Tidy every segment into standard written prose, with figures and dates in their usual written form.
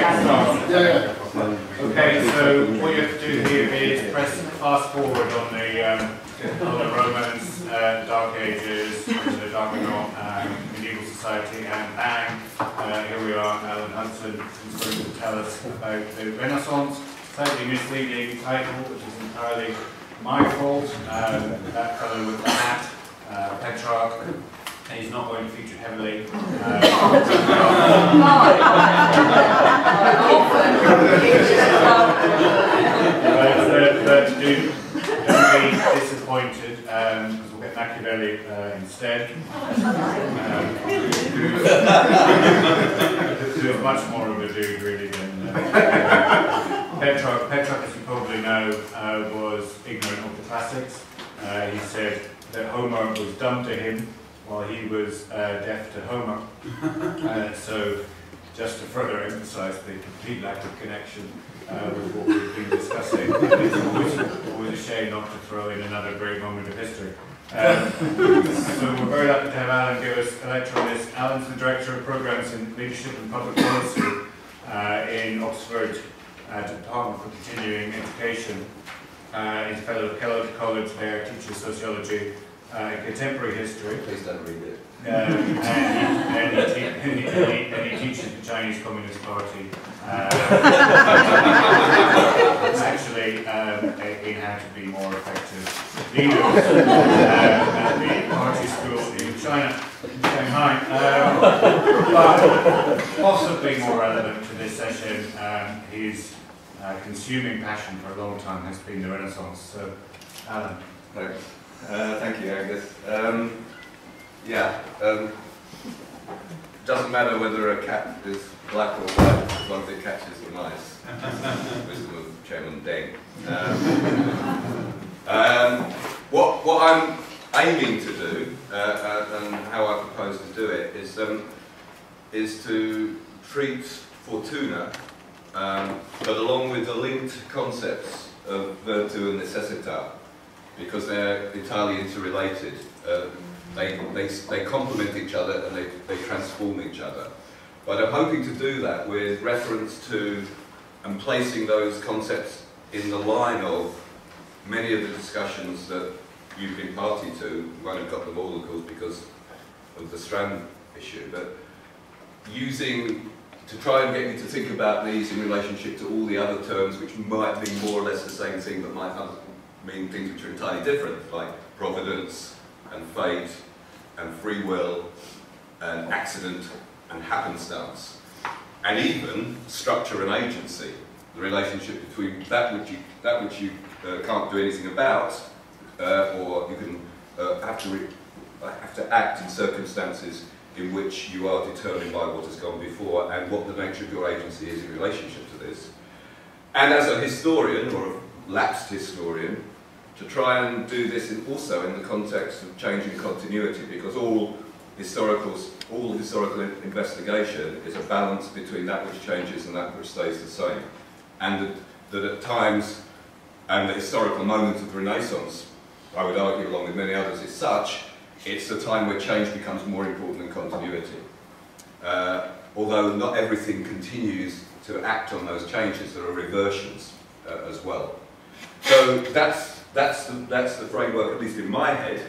Okay, so what you have to do here is press fast forward on the Romans, Dark Ages, the Dark medieval society, and bang, here we are, Alan Hudson, who's going to tell us about the Renaissance. Slightly misleading title, which is entirely my fault. That fellow with the hat, Petrarch, he's not going to feature heavily. But don't be disappointed, because we'll get Machiavelli instead. Who is much more of a dude, really, than Petrarch. Petrarch, as you probably know, was ignorant of the classics. He said that Homer was dumb to him, while he was deaf to Homer. So, just to further emphasise the complete lack of connection with what we've been discussing, it's always a shame not to throw in another great moment of history. So we're very lucky to have Alan give us a lecture on this. Alan's the Director of Programmes in Leadership and Public Policy in Oxford Department for Continuing Education. He's a fellow of Kellogg College there, teaches sociology and contemporary history. Please don't read it. And he teaches the Chinese Communist Party. Actually, in how to be more effective leaders at the party school in China, in Shanghai. But possibly more relevant to this session, his consuming passion for a long time has been the Renaissance. So, Alan. Thanks. Thank you, Angus. Doesn't matter whether a cat is black or white, as long as it catches the mice. Wisdom of Chairman Deng. What I'm aiming to do, and how I propose to do it, is to treat Fortuna, but along with the linked concepts of virtu and necessita, because they're entirely interrelated. They complement each other and they transform each other. But I'm hoping to do that with reference to and placing those concepts in the line of many of the discussions that you've been party to. You won't have got them all, of course, because of the Strand issue, but using to try and get you to think about these in relationship to all the other terms which might be more or less the same thing but might mean things which are entirely different, like providence and fate and free will and accident and happenstance, and even structure and agency, the relationship between that which you can't do anything about, or you can have to act in circumstances in which you are determined by what has gone before, and what the nature of your agency is in relationship to this. And as a historian, or a lapsed historian, to try and do this also in the context of changing continuity, because all historical investigation is a balance between that which changes and that which stays the same. And that at times, and the historical moment of the Renaissance, I would argue along with many others, is such, it's a time where change becomes more important than continuity. Although not everything continues to act on those changes, there are reversions as well. So that's the framework, at least in my head,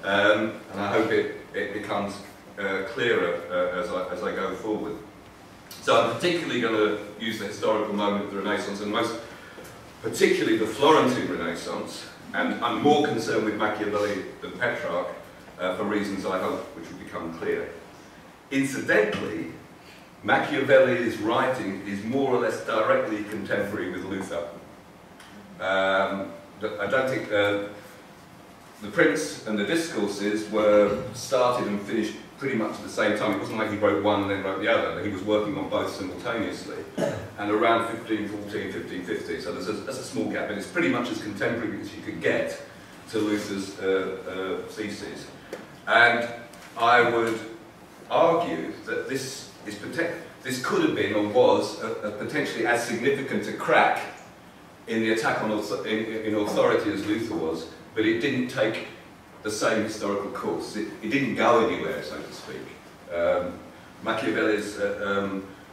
and I hope it becomes clearer as I go forward. So I'm particularly going to use the historical moment of the Renaissance, and most particularly the Florentine Renaissance, and I'm more concerned with Machiavelli than Petrarch, for reasons I hope which will become clear. Incidentally, Machiavelli's writing is more or less directly contemporary with Luther. I don't think the Prince and the Discourses were started and finished pretty much at the same time. It wasn't like he wrote one and then wrote the other. He was working on both simultaneously. And around 1514, 1550, so there's a small gap, but it's pretty much as contemporary as you could get to Luther's theses. And I would argue that this could have been, or was, a potentially as significant a crack in the attack on in authority as Luther was, but it didn't take the same historical course. It didn't go anywhere, so to speak. Machiavelli's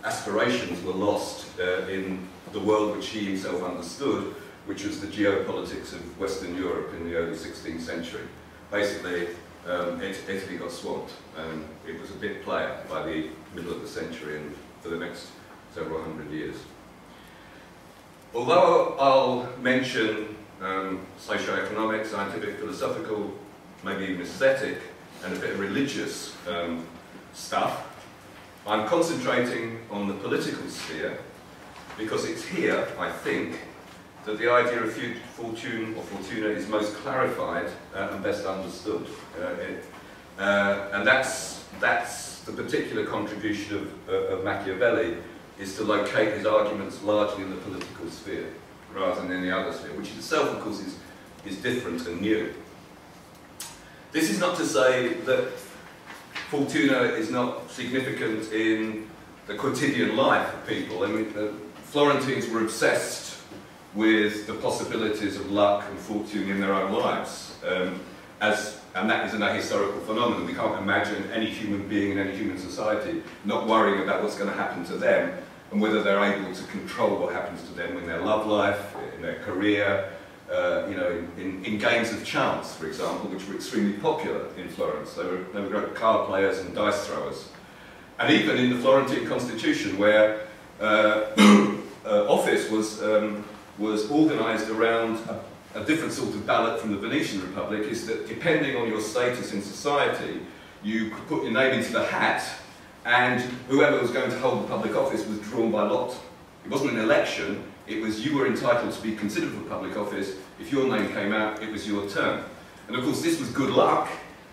aspirations were lost in the world which he himself understood, which was the geopolitics of Western Europe in the early 16th century. Basically, Italy got swamped, and it was a big player by the middle of the century and for the next several hundred years. Although I'll mention socio-economic, scientific, philosophical, maybe even aesthetic, and a bit of religious stuff, I'm concentrating on the political sphere because it's here, I think, that the idea of fortune or fortuna is most clarified and best understood. And that's the particular contribution of Machiavelli, is to locate his arguments largely in the political sphere rather than in the other sphere, which itself, of course, is different and new. This is not to say that fortuna is not significant in the quotidian life of people. I mean, the Florentines were obsessed with the possibilities of luck and fortune in their own lives. And that is an ahistorical phenomenon. We can't imagine any human being in any human society not worrying about what's going to happen to them and whether they're able to control what happens to them in their love life, in their career, you know, in games of chance, for example, which were extremely popular in Florence. They were great card players and dice throwers. And even in the Florentine constitution, where office was organised around a different sort of ballot from the Venetian Republic, is that depending on your status in society, you could put your name into the hat, and whoever was going to hold the public office was drawn by lot. It wasn't an election, it was you were entitled to be considered for public office. If your name came out, it was your turn. And of course this was good luck,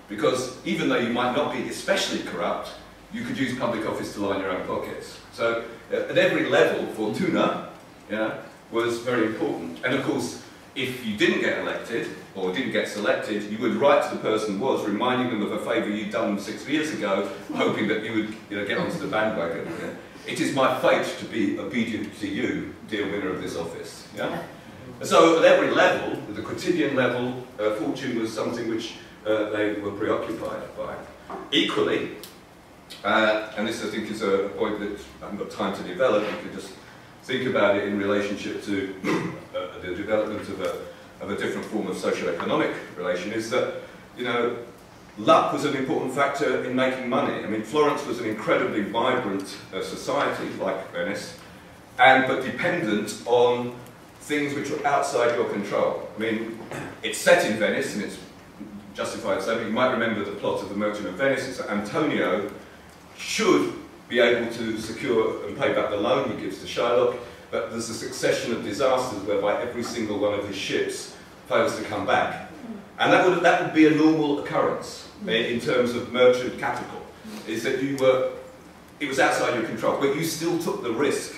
because even though you might not be especially corrupt, you could use public office to line your own pockets. So at every level, fortuna, was very important. And of course, if you didn't get elected, or didn't get selected, you would write to the person who was, reminding them of a favour you'd done 6 years ago, hoping that you would get onto the bandwagon. It is my fate to be obedient to you, dear winner of this office. And so at every level, at the quotidian level, fortune was something which they were preoccupied by. Equally, and this I think is a point that I haven't got time to develop, you could just think about it in relationship to the development of a different form of socio-economic relation, is that, luck was an important factor in making money. I mean, Florence was an incredibly vibrant society, like Venice, but dependent on things which were outside your control. I mean, it's set in Venice, and it's justified so, but you might remember the plot of The Merchant of Venice. It's that Antonio should be able to secure and pay back the loan he gives to Shylock, but there's a succession of disasters whereby every single one of his ships fails to come back. And that would be a normal occurrence in terms of merchant capital, is that it was outside your control, but you still took the risk,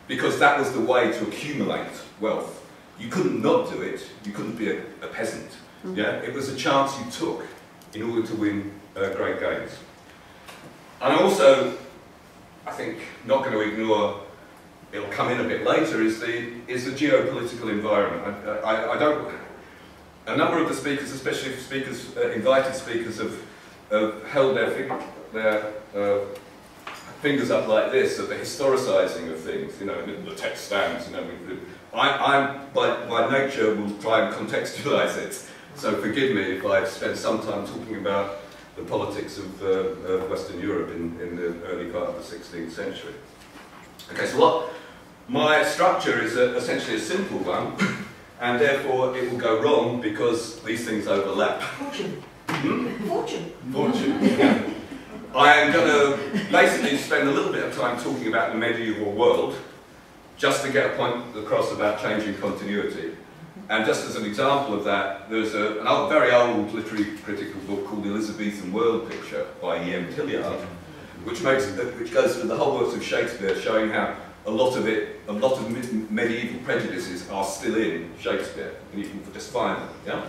because that was the way to accumulate wealth. You couldn't not do it, you couldn't be a peasant. It was a chance you took in order to win great gains. And also, I think, not going to ignore, it'll come in a bit later, is the geopolitical environment. A number of the speakers, especially invited speakers, have held their fingers up like this at the historicising of things. The text stands. I by nature will try and contextualise it. So forgive me if I've spent some time talking about the politics of Western Europe in the early part of the 16th century. Okay, so what my structure is essentially a simple one, and therefore it will go wrong because these things overlap. Fortune. Fortune. Fortune. Yeah. I am going to basically spend a little bit of time talking about the medieval world, just to get a point across about changing continuity. And just as an example of that, there's an very old literary critical book called The Elizabethan World Picture by E.M. Tilliard, which goes through the whole works of Shakespeare, showing how a lot of medieval prejudices are still in Shakespeare, and you can just find them.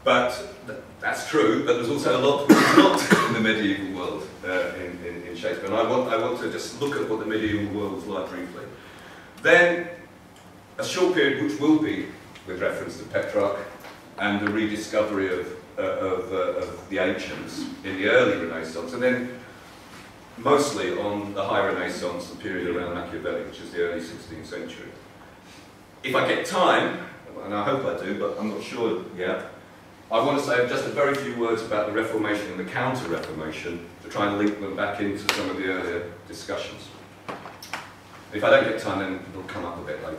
But that's true, but there's also a lot which is not in the medieval world in Shakespeare. And I want to just look at what the medieval world was like briefly. Then a short period which will be with reference to Petrarch and the rediscovery of the ancients in the early Renaissance, and then mostly on the High Renaissance, the period around Machiavelli, which is the early 16th century. If I get time, and I hope I do, but I'm not sure yet, I want to say just a very few words about the Reformation and the Counter-Reformation to try and link them back into some of the earlier discussions. If I don't get time, then it'll come up a bit later.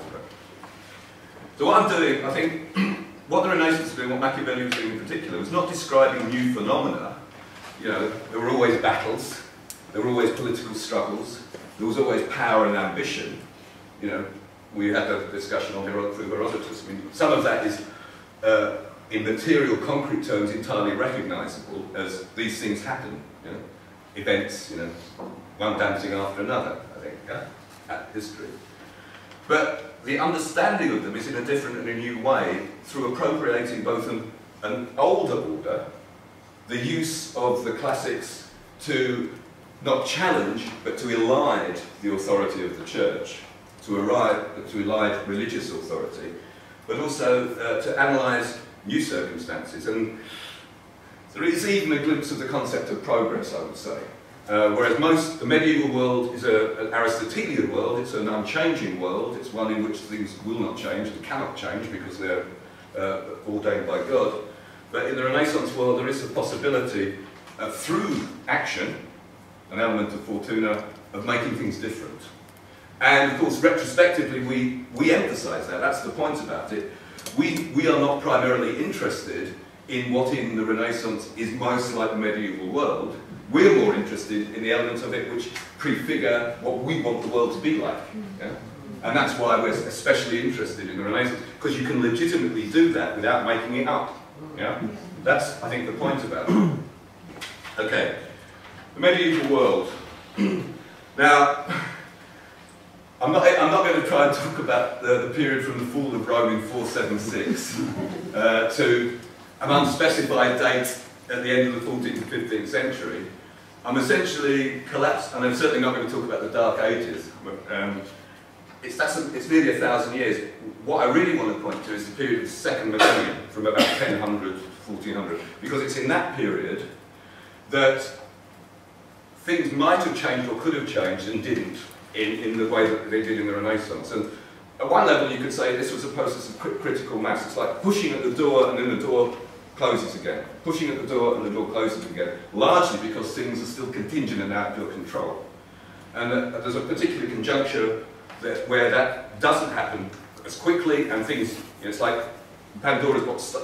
So what I'm doing, I think, what the Renaissance was doing, what Machiavelli was doing in particular, was not describing new phenomena. You know, there were always battles, there were always political struggles, there was always power and ambition. You know, we had a discussion on Herodotus. I mean, some of that is, in material, concrete terms, entirely recognisable as these things happen. You know, events, you know, one dancing after another, I think, yeah? At history. But the understanding of them is in a different and a new way through appropriating both an older order, the use of the classics to not challenge, but to elide the authority of the church, to elide religious authority, but also to analyse new circumstances. And there is even a glimpse of the concept of progress, I would say. Whereas the medieval world is an Aristotelian world, it's an unchanging world, it's one in which things will not change and cannot change because they're ordained by God. But in the Renaissance world there is a possibility through action, an element of fortuna, of making things different. And of course retrospectively we emphasise that, that's the point about it. We are not primarily interested in what in the Renaissance is most like the medieval world. We're more interested in the elements of it which prefigure what we want the world to be like. Yeah? And that's why we're especially interested in the Renaissance, because you can legitimately do that without making it up. Yeah? That's, I think, the point about it. Okay, the medieval world. Now, I'm not going to try and talk about the period from the fall of Rome in 476 to an unspecified date at the end of the 14th and 15th century. I'm essentially collapsed, and I'm certainly not going to talk about the Dark Ages. It's nearly 1,000 years. What I really want to point to is the period of the second millennium, from about 1000, 1400, because it's in that period that things might have changed or could have changed and didn't in the way that they did in the Renaissance. And at one level you could say this was a process of critical mass. It's like pushing at the door and then the door closes again. Pushing at the door and the door closes again. Largely because things are still contingent and out of your control. And there's a particular conjuncture where that doesn't happen as quickly and things, you know, it's like Pandora's box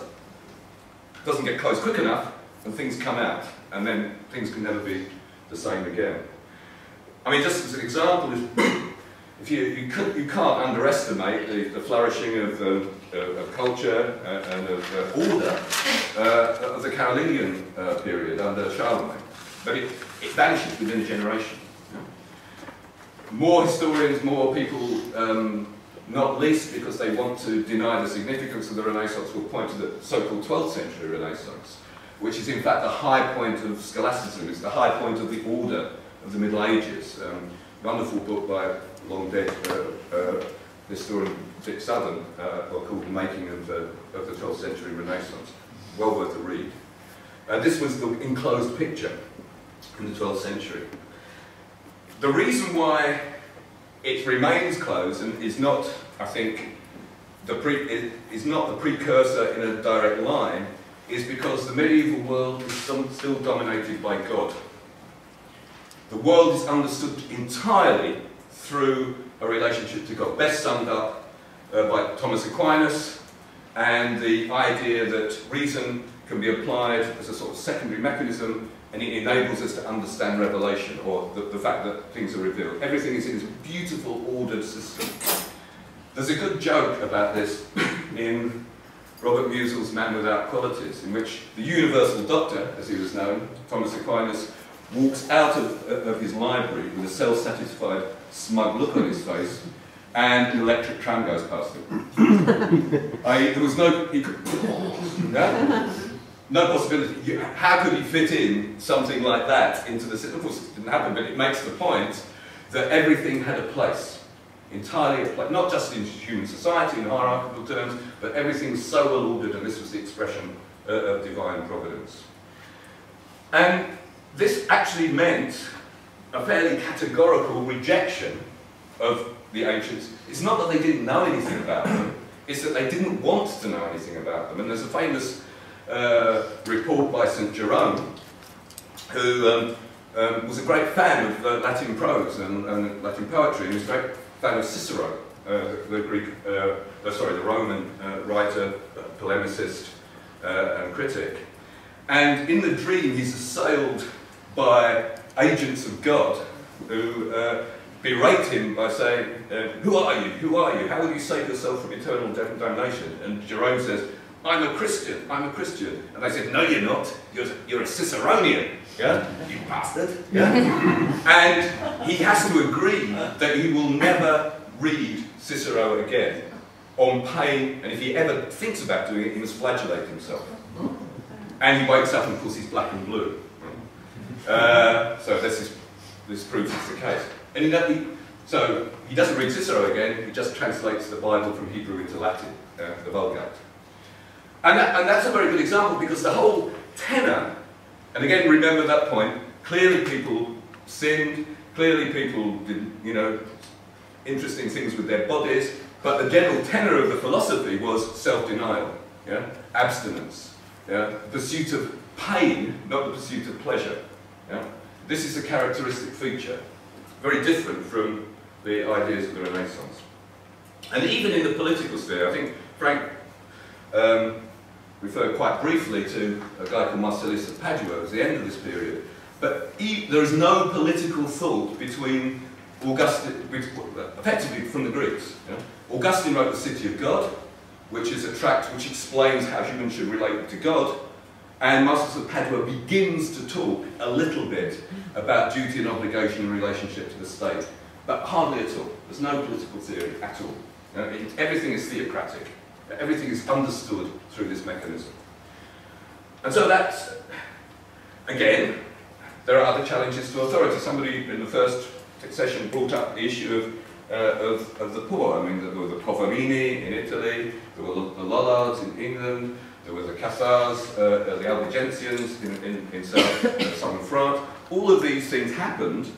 doesn't get closed quick enough and things come out and then things can never be the same again. I mean, just as an example, if you can't underestimate the flourishing of culture and of order of the Carolingian period under Charlemagne. But it vanishes within a generation. More historians, more people, not least because they want to deny the significance of the Renaissance, will point to the so-called 12th century Renaissance, which is in fact the high point of scholasticism, it's the high point of the order of the Middle Ages. Wonderful book by long-dead historian Dick Southern, called The Making of the 12th Century Renaissance. Well worth a read. This was the enclosed picture in the 12th century. The reason why it remains closed and is not, I think, is not the precursor in a direct line is because the medieval world is still dominated by God. The world is understood entirely through a relationship to God, best summed up by Thomas Aquinas, and the idea that reason can be applied as a sort of secondary mechanism, and it enables us to understand revelation, or the fact that things are revealed. Everything is in this beautiful, ordered system. There's a good joke about this in Robert Musil's Man Without Qualities, in which the universal doctor, as he was known, Thomas Aquinas, walks out of his library with a self-satisfied, smug look on his face, and an electric tram goes past him. There was no, he could, yeah? No possibility. How could he fit in something like that into the system? Of course, it didn't happen, but it makes the point that everything had a place, entirely a place, not just in human society in hierarchical terms, but everything's so well ordered, and this was the expression of divine providence. And this actually meant a fairly categorical rejection of the ancients. It's not that they didn't know anything about them, it's that they didn't want to know anything about them. And there's a famous report by St. Jerome, who was a great fan of Latin prose and Latin poetry, and he was a great fan of Cicero, the Roman writer, polemicist, and critic. And in the dream, he's assailed by agents of God who berate him by saying, who are you? Who are you? How will you save yourself from eternal damnation? And Jerome says, I'm a Christian, I'm a Christian. And they said, no, you're not. You're a Ciceronian. Yeah? You bastard. Yeah? And he has to agree that he will never read Cicero again, on pain, and if he ever thinks about doing it, he must flagellate himself. And he wakes up and of course he's black and blue. So this proves it's the case. And so he doesn't read Cicero again, he just translates the Bible from Hebrew into Latin, the Vulgate. And that's a very good example, because the whole tenor, and again remember that point, clearly people sinned, clearly people did, you know, interesting things with their bodies, but the general tenor of the philosophy was self-denial, yeah? Abstinence, yeah? The pursuit of pain, not the pursuit of pleasure. Yeah? This is a characteristic feature, very different from the ideas of the Renaissance. And even in the political sphere, I think Frank referred quite briefly to a guy called Marcellus of Padua at the end of this period, but there is no political thought between Augustine, effectively from the Greeks. Yeah? Augustine wrote The City of God, which is a tract which explains how humans should relate to God, and Marcellus of Padua begins to talk a little bit about duty and obligation in relationship to the state, but hardly at all. There's no political theory at all. You know, everything is theocratic. Everything is understood through this mechanism. And so that's, again, there are other challenges to authority. Somebody in the first session brought up the issue of the poor. I mean, there were the Poverini in Italy, there were the Lollards in England, there were the Cassars, the Albigensians in southern France. All of these things happened,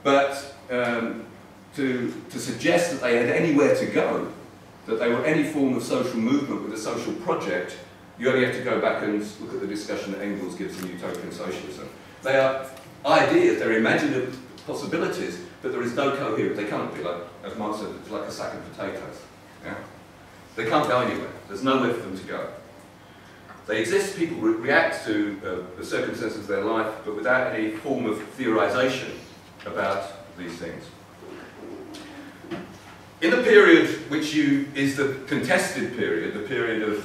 but to suggest that they had anywhere to go, that they were any form of social movement with a social project, you only have to go back and look at the discussion that Engels gives in Utopian Socialism. They are ideas, they're imaginative possibilities, but there is no coherence. They can't be, like, as Marx said, it's like a sack of potatoes. Yeah? They can't go anywhere. There's nowhere for them to go. They exist, people react to the circumstances of their life, but without any form of theorization about these things. In the period which is the contested period, the period of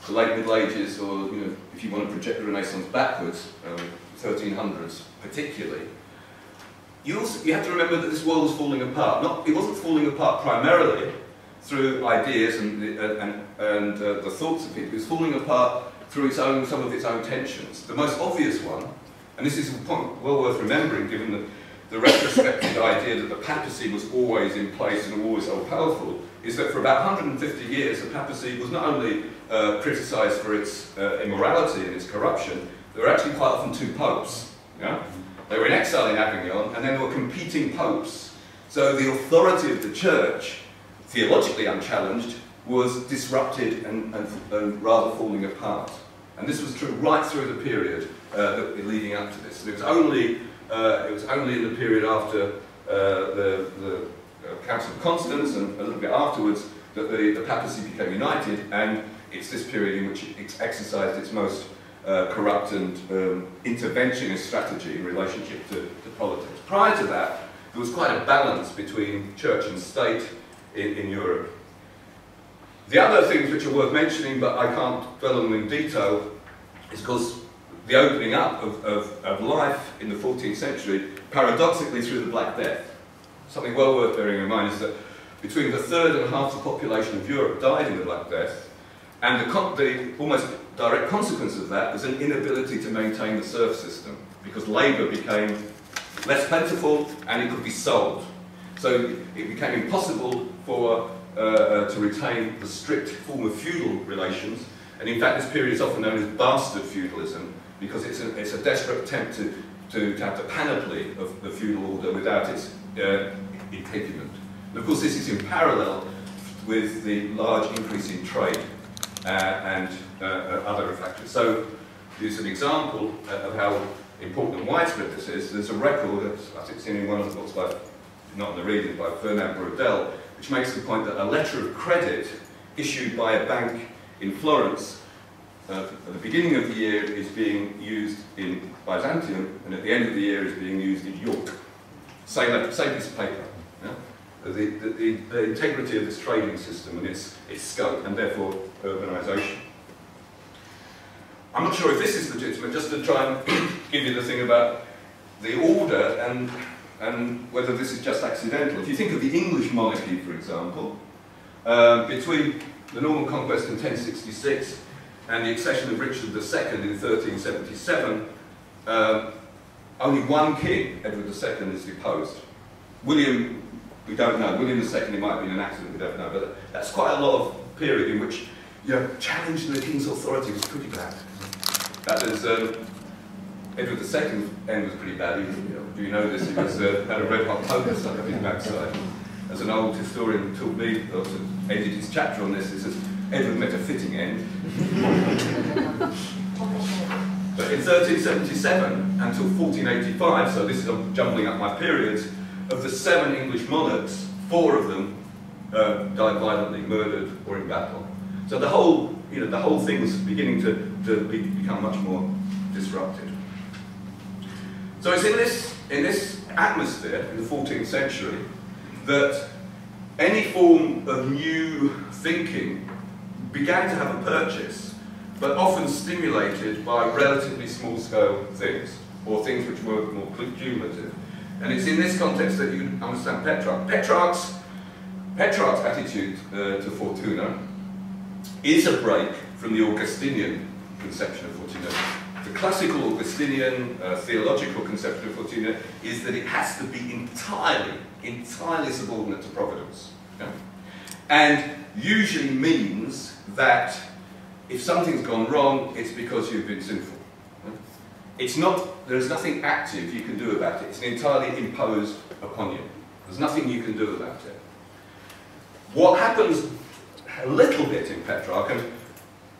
the late Middle Ages, or if you want to project the Renaissance backwards, 1300s particularly, you have to remember that this world was falling apart. It wasn't falling apart primarily through ideas and the thoughts of people. It was falling apart through some of its own tensions. The most obvious one, and this is a point well worth remembering given the retrospective idea that the papacy was always in place and always all-powerful, is that for about 150 years the papacy was not only criticised for its immorality and its corruption, there were actually quite often two popes. Yeah? They were in exile in Avignon, and then there were competing popes. So the authority of the church, theologically unchallenged, was disrupted and rather falling apart. And this was true right through the period leading up to this. And it was only in the period after the Council of Constance and a little bit afterwards that the papacy became united, and it's this period in which it exercised its most corrupt and interventionist strategy in relationship to politics. Prior to that, there was quite a balance between church and state in Europe. The other things which are worth mentioning, but I can't dwell on them in detail, is because the opening up of life in the 14th century, paradoxically through the Black Death. Something well worth bearing in mind is that between the third and half the population of Europe died in the Black Death, and the almost direct consequence of that was an inability to maintain the serf system, because labour became less plentiful and it could be sold. So it became impossible to retain the strict form of feudal relations, and in fact this period is often known as bastard feudalism, because it's a desperate attempt to to have the panoply of the feudal order without its impediment. And of course this is in parallel with the large increase in trade and other factors. So here's an example of how important and widespread this is. There's a record, I think it's in one of the books by, not in the reading, by Fernand Braudel, which makes the point that a letter of credit issued by a bank in Florence at the beginning of the year is being used in Byzantium, and at the end of the year is being used in York. Same piece of paper. Yeah? The integrity of this trading system and its scope, and therefore urbanisation. I'm not sure if this is legitimate, just to try and give you the thing about the order and whether this is just accidental. If you think of the English monarchy, for example, between the Norman conquest in 1066 and the accession of Richard II in 1377, only one king, Edward II, is deposed. William, we don't know. William II, it might have been an accident, we don't know. But that's quite a lot of period in which challenging the king's authority was pretty bad. That was Edward II's end was pretty bad. Do you know this? He was, had a red hot poker stuck up his backside. As an old historian taught me, also edited his chapter on this, he says, Edward met a fitting end. But in 1377 until 1485, so this is, I'm jumbling up my periods, of the 7 English monarchs, 4 of them died violently, murdered or in battle. So the whole thing was beginning to become much more disrupted. So it's in this atmosphere in the 14th century that any form of new thinking began to have a purchase, but often stimulated by relatively small-scale things, or things which were more cumulative. And it's in this context that you understand Petrarch. Petrarch's attitude to Fortuna is a break from the Augustinian conception of Fortuna. The classical Augustinian theological conception of Fortuna is that it has to be entirely subordinate to Providence. Yeah? And usually means that if something's gone wrong, it's because you've been sinful. It's not, there's nothing active you can do about it. It's entirely imposed upon you. There's nothing you can do about it. What happens a little bit in Petrarch, and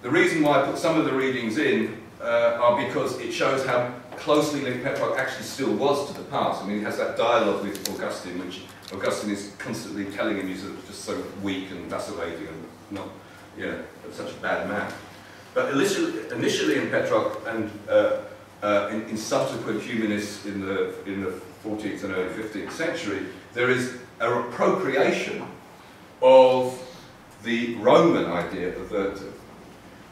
the reason why I put some of the readings in are because it shows how closely linked Petrarch actually still was to the past. I mean, he has that dialogue with Augustine, which Augustine is constantly telling him he's just so weak and vacillating and not, such a bad man. But initially in Petrarch and in subsequent humanists in the 14th and early 15th century, there is an appropriation of the Roman idea of virtue.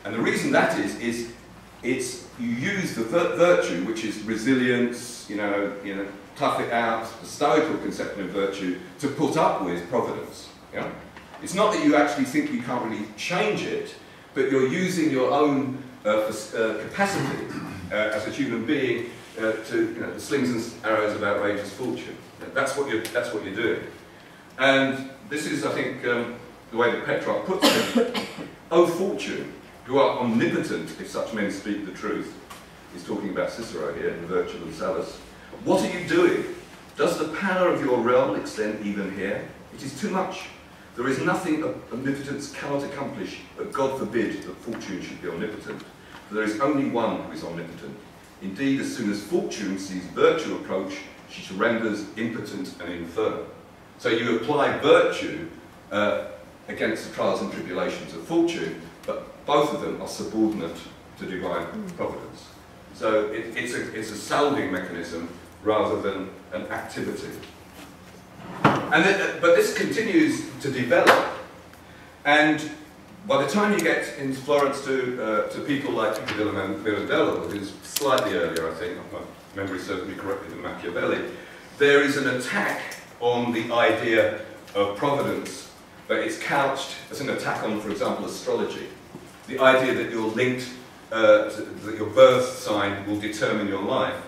And the reason that is you use the virtue, which is resilience, tough it out, the Stoical conception of virtue, to put up with providence. Yeah? It's not that you actually think you can't really change it, but you're using your own capacity as a human being to the slings and arrows of outrageous fortune. That's what you're doing. And this is, I think, the way that Petrarch puts it. O fortune, who are omnipotent, if such men speak the truth. He's talking about Cicero here, in Virtue and Sallust. What are you doing? Does the power of your realm extend even here? It is too much. There is nothing omnipotence cannot accomplish, but God forbid that fortune should be omnipotent. For there is only one who is omnipotent. Indeed, as soon as fortune sees virtue approach, she surrenders impotent and infirm. So you apply virtue against the trials and tribulations of fortune, but both of them are subordinate to divine providence. So it's a salving mechanism rather than an activity. But this continues to develop, and by the time you get in Florence to people like Pirandello, who's slightly earlier, I think, if my memory serves me correctly, than Machiavelli, there is an attack on the idea of providence, but it's couched as an attack on, for example, astrology. The idea that you're linked, that your birth sign will determine your life,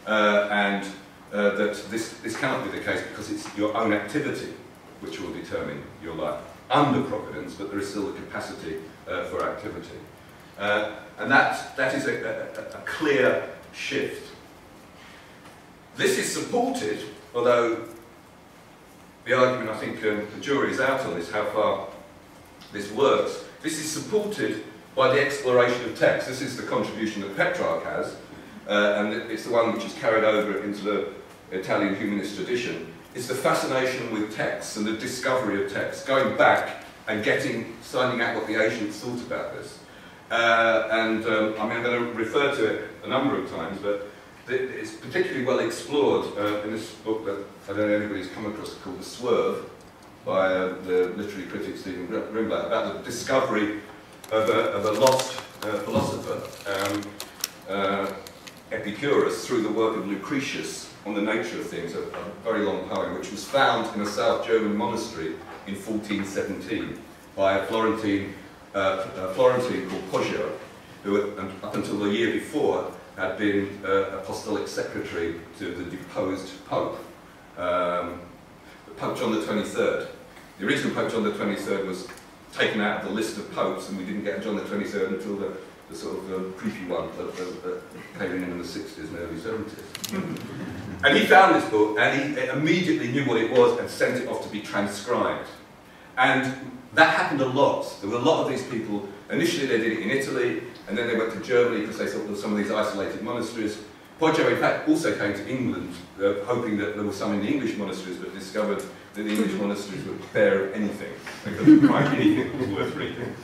and that this cannot be the case because it's your own activity which will determine your life under providence, but there is still a capacity for activity. And that is a clear shift. This is supported, although the argument, I think the jury is out on this, how far this works. This is supported by the exploration of text. This is the contribution that Petrarch has, and it's the one which is carried over into the Italian humanist tradition. It's the fascination with texts and the discovery of texts, going back and finding out what the ancients thought about this. I mean, I'm going to refer to it a number of times, but it's particularly well explored in this book that I don't know if anybody's come across, called The Swerve, by the literary critic Stephen Grimblatt, about the discovery of a lost philosopher, Epicurus, through the work of Lucretius on the nature of things, a very long poem, which was found in a South German monastery in 1417 by a Florentine called Poggio, who up until the year before had been apostolic secretary to the deposed Pope, Pope John the 23rd. The original Pope John the 23rd was taken out of the list of popes, and we didn't get John the 23rd until the sort of creepy one that came in the 60s and early 70s. And he found this book, and he immediately knew what it was and sent it off to be transcribed. And that happened a lot. There were a lot of these people. Initially they did it in Italy, and then they went to Germany because they thought there were some of these isolated monasteries. Poggio, in fact, also came to England, hoping that there were some in the English monasteries, but discovered that the English monasteries would bear anything. They couldn't find anything that was worth reading.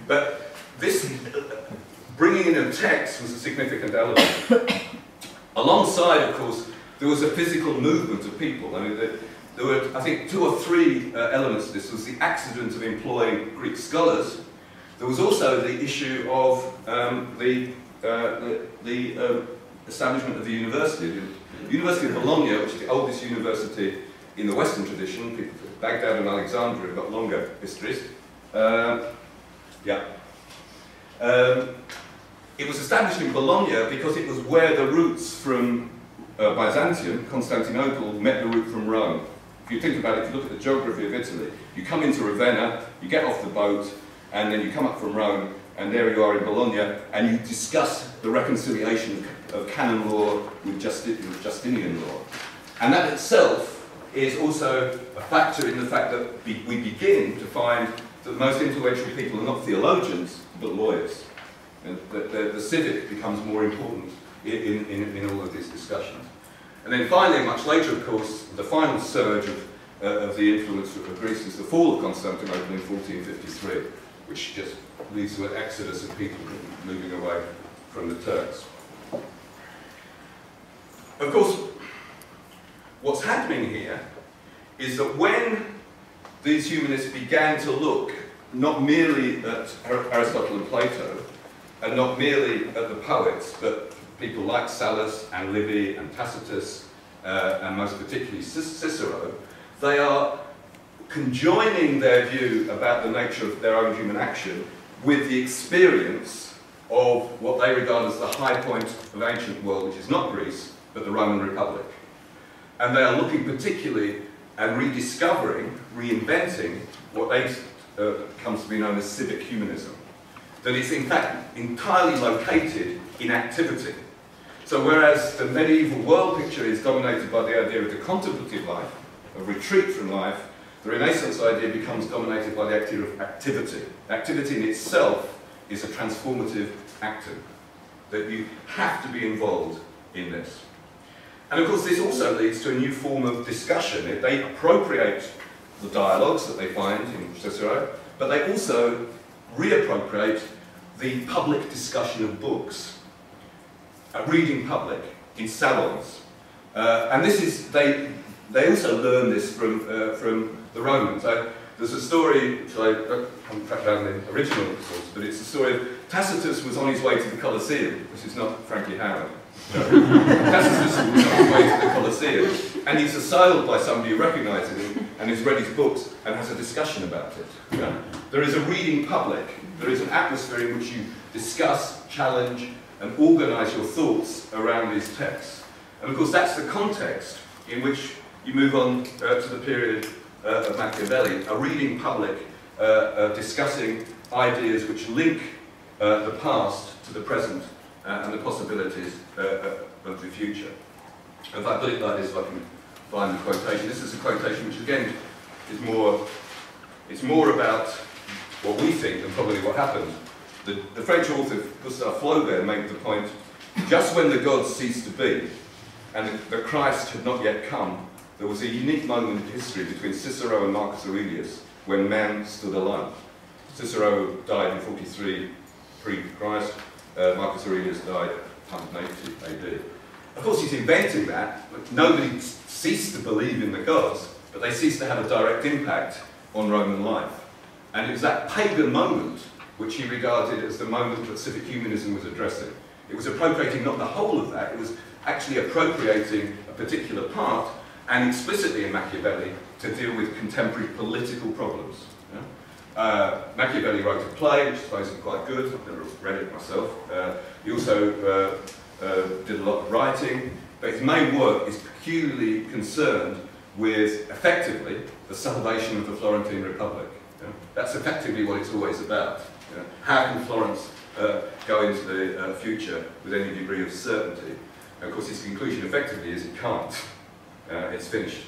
But this bringing in of text was a significant element. Alongside, of course, there was a physical movement of people. I mean, there were, I think, 2 or 3 elements to this. There was the accident of employing Greek scholars. There was also the issue of the establishment of the university. The University of Bologna, which is the oldest university in the Western tradition. Baghdad and Alexandria have got longer histories. It was established in Bologna because it was where the routes from Byzantium, Constantinople, met the route from Rome. If you think about it, if you look at the geography of Italy, you come into Ravenna, you get off the boat, and then you come up from Rome, and there you are in Bologna, and you discuss the reconciliation of canon law with Justinian law. And that itself is also a factor in the fact that we begin to find that the most influential people are not theologians, but lawyers. And the civic becomes more important in all of these discussions. And then finally, much later, of course, the final surge of the influence of Greece is the fall of Constantinople in 1453, which just leads to an exodus of people moving away from the Turks. Of course, what's happening here is that when these humanists began to look not merely at Aristotle and Plato, and not merely at the poets, but people like Sallust and Livy and Tacitus, and most particularly Cicero, they are conjoining their view about the nature of their own human action with the experience of what they regard as the high point of ancient world, which is not Greece, but the Roman Republic. And they are looking particularly and rediscovering, reinventing what comes to be known as civic humanism. That is in fact entirely located in activity. So whereas the medieval world picture is dominated by the idea of the contemplative life, of retreat from life, the Renaissance idea becomes dominated by the idea of activity. Activity in itself is a transformative actor, that you have to be involved in this. And of course this also leads to a new form of discussion. They appropriate the dialogues that they find in Cicero, but they also reappropriate the public discussion of books, reading public in salons. And this is, they also learn this from the Romans. There's a story, which I haven't tracked down the original source, but it's the story of Tacitus was on his way to the Colosseum. This is not Frankie Howard. Tacitus was on his way to the Colosseum, and he's assailed by somebody who recognises him and has read his books and has a discussion about it. Yeah? There is a reading public. There is an atmosphere in which you discuss, challenge, and organise your thoughts around these texts. And of course that's the context in which you move on to the period of Machiavelli, a reading public discussing ideas which link the past to the present and the possibilities of the future. If I put it like this, if I can find the quotation. This is a quotation which again is more about what we think than probably what happened. The French author Gustave Flaubert made the point, just when the gods ceased to be and the Christ had not yet come, there was a unique moment in history between Cicero and Marcus Aurelius when man stood alone. Cicero died in 43 pre-Christ, Marcus Aurelius died 180 AD. Of course he's inventing that, but nobody ceased to believe in the gods, but they ceased to have a direct impact on Roman life. And it was that pagan moment which he regarded as the moment that civic humanism was addressing. It was appropriating not the whole of that, it was actually appropriating a particular part, and explicitly in Machiavelli, to deal with contemporary political problems. Yeah? Machiavelli wrote a play, which I suppose is quite good, I've never read it myself. He also did a lot of writing, but his main work is peculiarly concerned with, effectively, the salvation of the Florentine Republic. Yeah? That's effectively what it's always about. You know? How can Florence go into the future with any degree of certainty? And of course, his conclusion effectively is it can't. It's finished.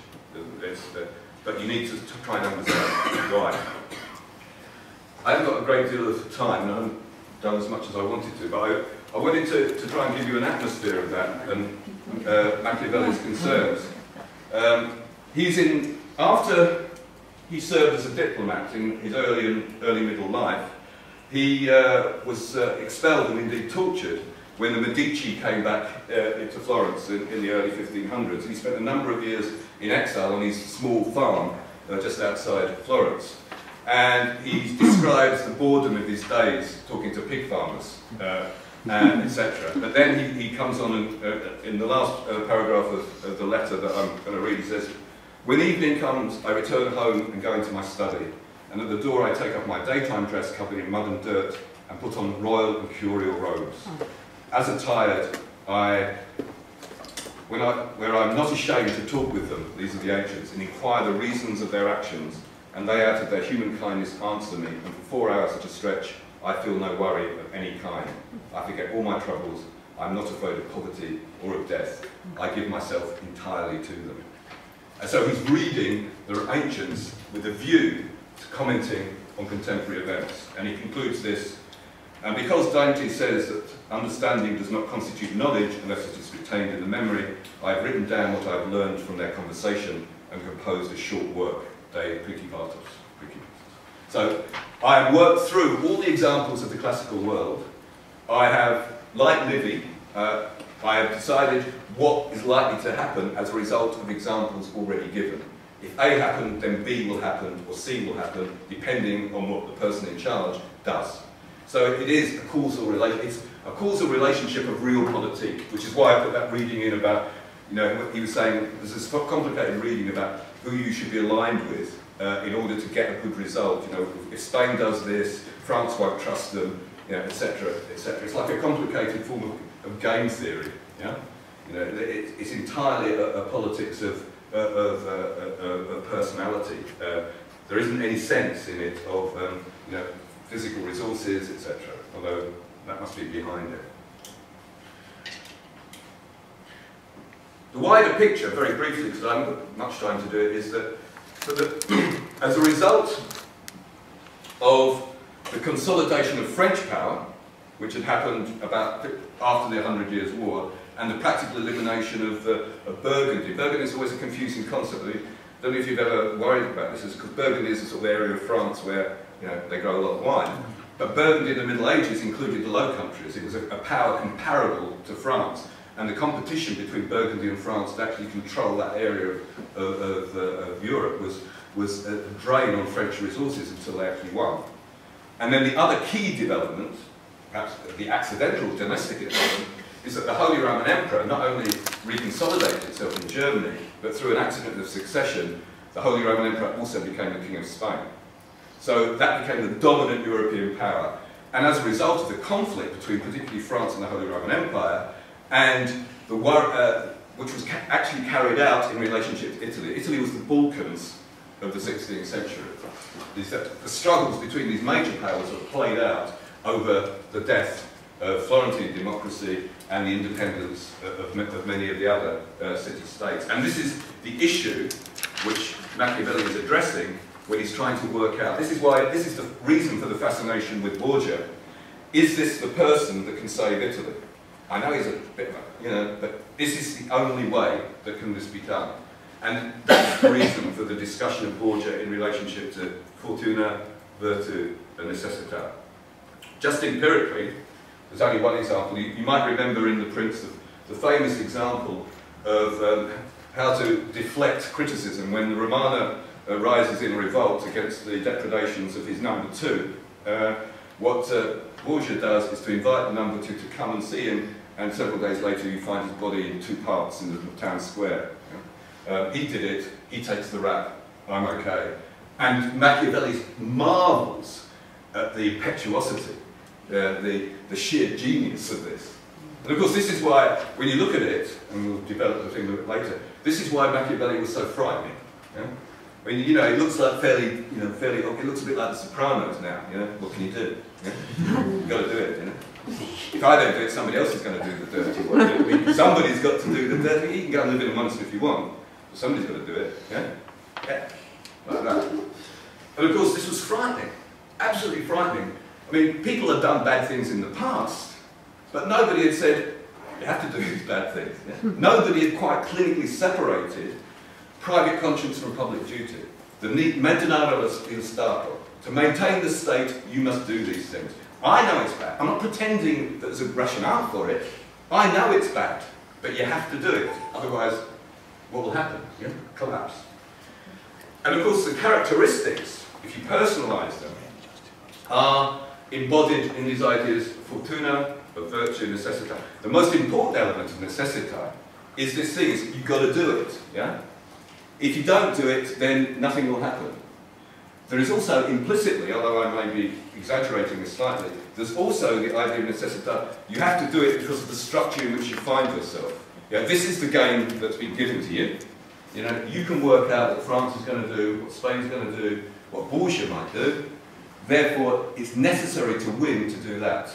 But you need to try and understand why. I haven't got a great deal of time, and I haven't done as much as I wanted to, but I wanted to try and give you an atmosphere of that and Machiavelli's concerns. After he served as a diplomat in his early middle life, he was expelled and indeed tortured when the Medici came back into Florence in the early 1500s. He spent a number of years in exile on his small farm just outside Florence. And he describes the boredom of his days talking to pig farmers, and etc. But then he comes on and, in the last paragraph of the letter that I'm going to read, he says, "When evening comes, I return home and go into my study, and at the door I take off my daytime dress covered in mud and dirt and put on royal and curial robes. As attired, where I'm not ashamed to talk with them," these are the ancients, "and inquire the reasons of their actions, and they out of their human kindness answer me, and for 4 hours at a stretch I feel no worry of any kind. I forget all my troubles, I'm not afraid of poverty or of death. I give myself entirely to them." And so he's reading the ancients with a view to commenting on contemporary events. And he concludes this, "And because Dante says that understanding does not constitute knowledge unless it is retained in the memory, I have written down what I have learned from their conversation and composed a short work, De Principatus." So I have worked through all the examples of the classical world. I have, like Livy, I have decided what is likely to happen as a result of examples already given. If A happened, then B will happen, or C will happen, depending on what the person in charge does. So it is a causal relationship of real politique, which is why I put that reading in about, you know, he was saying there's this complicated reading about who you should be aligned with in order to get a good result. You know, if Spain does this, France won't trust them, you know, etc., etc. It's like a complicated form of game theory. Yeah, you know, it's entirely a politics of personality. There isn't any sense in it of you know, physical resources, etc. Although that must be behind it. The wider picture, very briefly, because I haven't got much time to do it, is that, as a result of the consolidation of French power, which had happened about after the 100 Years' War, and the practical elimination of Burgundy. Burgundy is always a confusing concept. I don't know if you've ever worried about this, because Burgundy is a sort of area of France where, you know, they grow a lot of wine. But Burgundy in the Middle Ages included the Low Countries. It was a power comparable to France. And the competition between Burgundy and France to actually control that area of Europe was a drain on French resources until they actually won. And then the other key development, perhaps the accidental domestic development, is that the Holy Roman Emperor not only reconsolidated itself in Germany, but through an accident of succession, the Holy Roman Emperor also became the King of Spain. So that became the dominant European power. And as a result of the conflict between particularly France and the Holy Roman Empire, and which was actually carried out in relationship to Italy. Italy was the Balkans of the 16th century. The struggles between these major powers were played out over the death Florentine democracy and the independence of many of the other city-states. And this is the issue which Machiavelli is addressing when he's trying to work out. This is the reason for the fascination with Borgia. Is this the person that can save Italy? I know he's a bit, but this is the only way that can this be done. And that's the reason for the discussion of Borgia in relationship to Fortuna, Virtù, and Necessità. Just empirically, there's only one example. You might remember in The Prince the famous example of how to deflect criticism when the Romana rises in revolt against the depredations of his number two. What Borgia does is to invite the number two to come and see him, and several days later you find his body in 2 parts in the town square. He did it, he takes the rap, I'm okay. And Machiavelli marvels at the impetuosity, the sheer genius of this. And of course this is why, when you look at it, and we'll develop the thing a little bit later, this is why Machiavelli was so frightening. I mean, it looks like it looks a bit like The Sopranos now, what can you do? You've got to do it, If I don't do it, somebody else is going to do the dirty work. I mean, somebody's got to do the dirty. You can go and live in a monastery if you want, but somebody's got to do it, Yeah, like that. And of course, this was frightening, absolutely frightening. I mean, people had done bad things in the past, but nobody had said, you have to do these bad things. Nobody had quite clinically separated private conscience from public duty. The maintenare il Stato. To maintain the state, you must do these things. I know it's bad. I'm not pretending that there's a rationale for it. I know it's bad, but you have to do it. Otherwise, what will happen? Collapse. And of course, the characteristics, if you personalise them, are embodied in these ideas of Fortuna, of Virtue, Necessità. The most important element of Necessità is this thing, you've got to do it. If you don't do it, then nothing will happen. There is also implicitly, although I may be exaggerating this slightly, there's also the idea of Necessità. You have to do it because of the structure in which you find yourself. This is the game that's been given to you. You can work out what France is going to do, what Spain's going to do, what Borgia might do. Therefore, it's necessary to win to do that.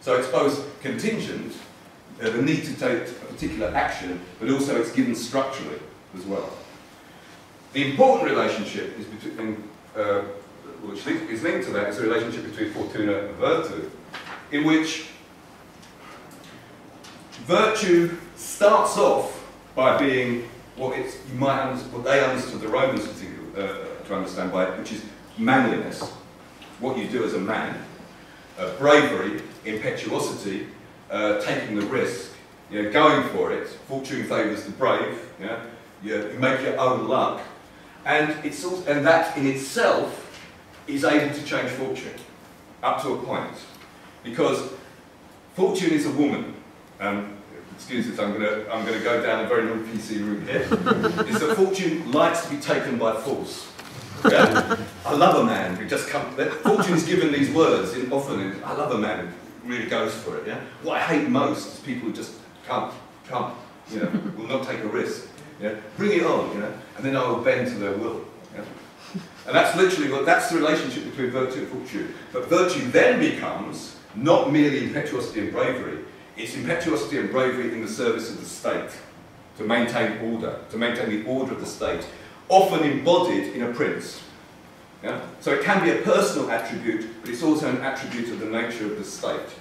So it's both contingent, the need to take a particular action, but also it's given structurally as well. The important relationship is between, which is linked to that, is the relationship between Fortuna and Virtù, in which virtue starts off by being what they understood the Romans to understand by it, which is manliness, what you do as a man, bravery, impetuosity, taking the risk, going for it. Fortune favours the brave. You make your own luck, and that in itself is able to change fortune up to a point, because fortune is a woman. Excuse us, I'm going to go down a very non-PC route here. Is that fortune likes to be taken by force. I love a man who just comes. Fortune is given these words often. I love a man who really goes for it. What I hate most is people who just can't. Will not take a risk. Bring it on, and then I will bend to their will. And that's literally that's the relationship between virtue and fortune. But virtue then becomes not merely impetuosity and bravery, it's impetuosity and bravery in the service of the state, to maintain order, to maintain the order of the state, often embodied in a prince. So it can be a personal attribute, but it's also an attribute of the nature of the state.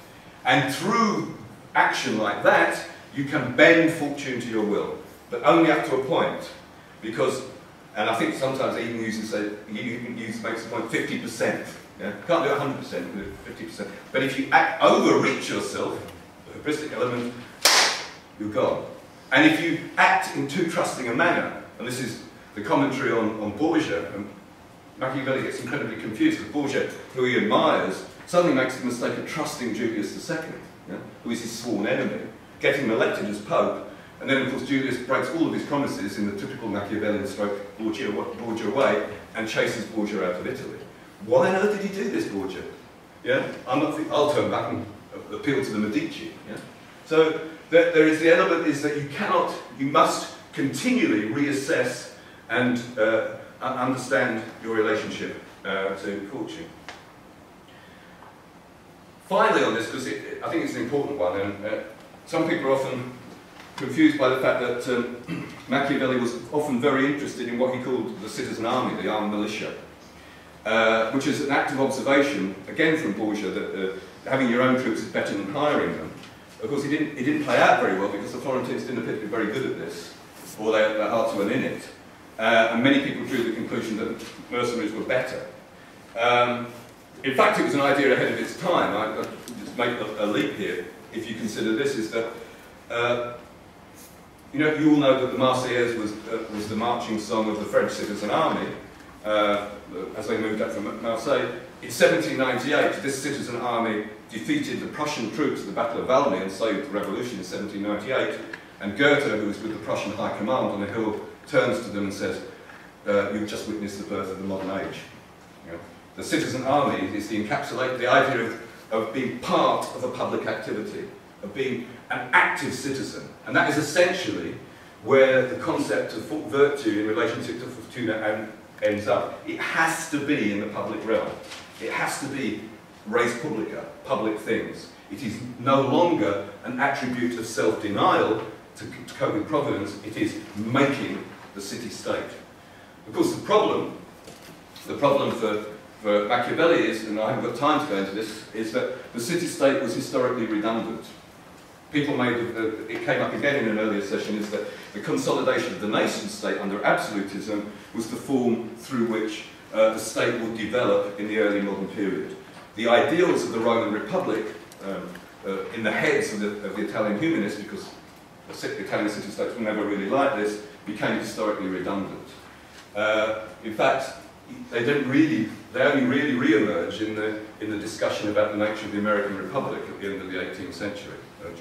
And through action like that, you can bend fortune to your will, but only up to a point, because, and I think sometimes they even makes the point 50%. Can't do 100%, 50%. But if you overreach yourself, the hubristic element, you're gone. And if you act in too trusting a manner, and this is the commentary on Borgia, and Machiavelli gets incredibly confused because Borgia, who he admires, suddenly makes the mistake of trusting Julius II, who is his sworn enemy, getting him elected as Pope, and then of course Julius breaks all of his promises in the typical Machiavellian stroke Borgia way, and chases Borgia out of Italy. Why on earth did he do this, Borgia? I'll turn back and appeal to the Medici. So there is the element is that you must continually reassess and understand your relationship to fortune. finally on this, because I think it's an important one, and some people are often confused by the fact that Machiavelli was often very interested in what he called the citizen army, the armed militia, which is an act of observation, again from Borgia, that having your own troops is better than hiring them. Of course, it didn't play out very well because the Florentines didn't appear to be very good at this, or their hearts weren't in it. And many people drew the conclusion that mercenaries were better. In fact, it was an idea ahead of its time. I'll just make a leap here, if you consider this, is that you all know that the Marseillaise was the marching song of the French citizen army as they moved up from Marseille. In 1798, this citizen army defeated the Prussian troops at the Battle of Valmy and saved the revolution in 1798. And Goethe, who was with the Prussian High Command on a hill, turns to them and says, "You've just witnessed the birth of the modern age." The citizen army is the idea of being part of a public activity, of being an active citizen. And that is essentially where the concept of virtue in relationship to fortuna ends up. It has to be in the public realm. It has to be res publica, public things. It is no longer an attribute of self-denial to cope with providence. It is making the city-state. Of course, the problem for Machiavelli is, and I haven't got time to go into this, is that the city-state was historically redundant. People it came up again in an earlier session, is that the consolidation of the nation-state under absolutism was the form through which the state would develop in the early modern period. The ideals of the Roman Republic, in the heads of the Italian humanists, because the Italian city-states were never really like this, became historically redundant. In fact, they only really re-emerge in the discussion about the nature of the American Republic at the end of the 18th century.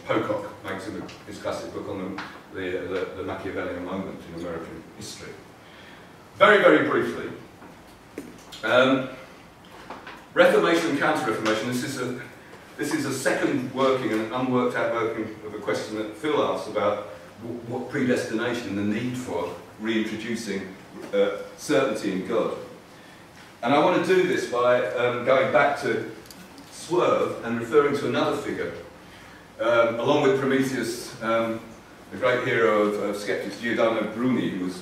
Pocock makes in his classic book on the Machiavellian moment in American history. Very, very briefly, Reformation and Counter-Reformation. This is a second working and unworked out working of a question that Phil asked about what predestination and the need for reintroducing certainty in God. And I want to do this by going back to Swerve and referring to another figure. Along with Prometheus, the great hero of skeptics, Giordano Bruni, who was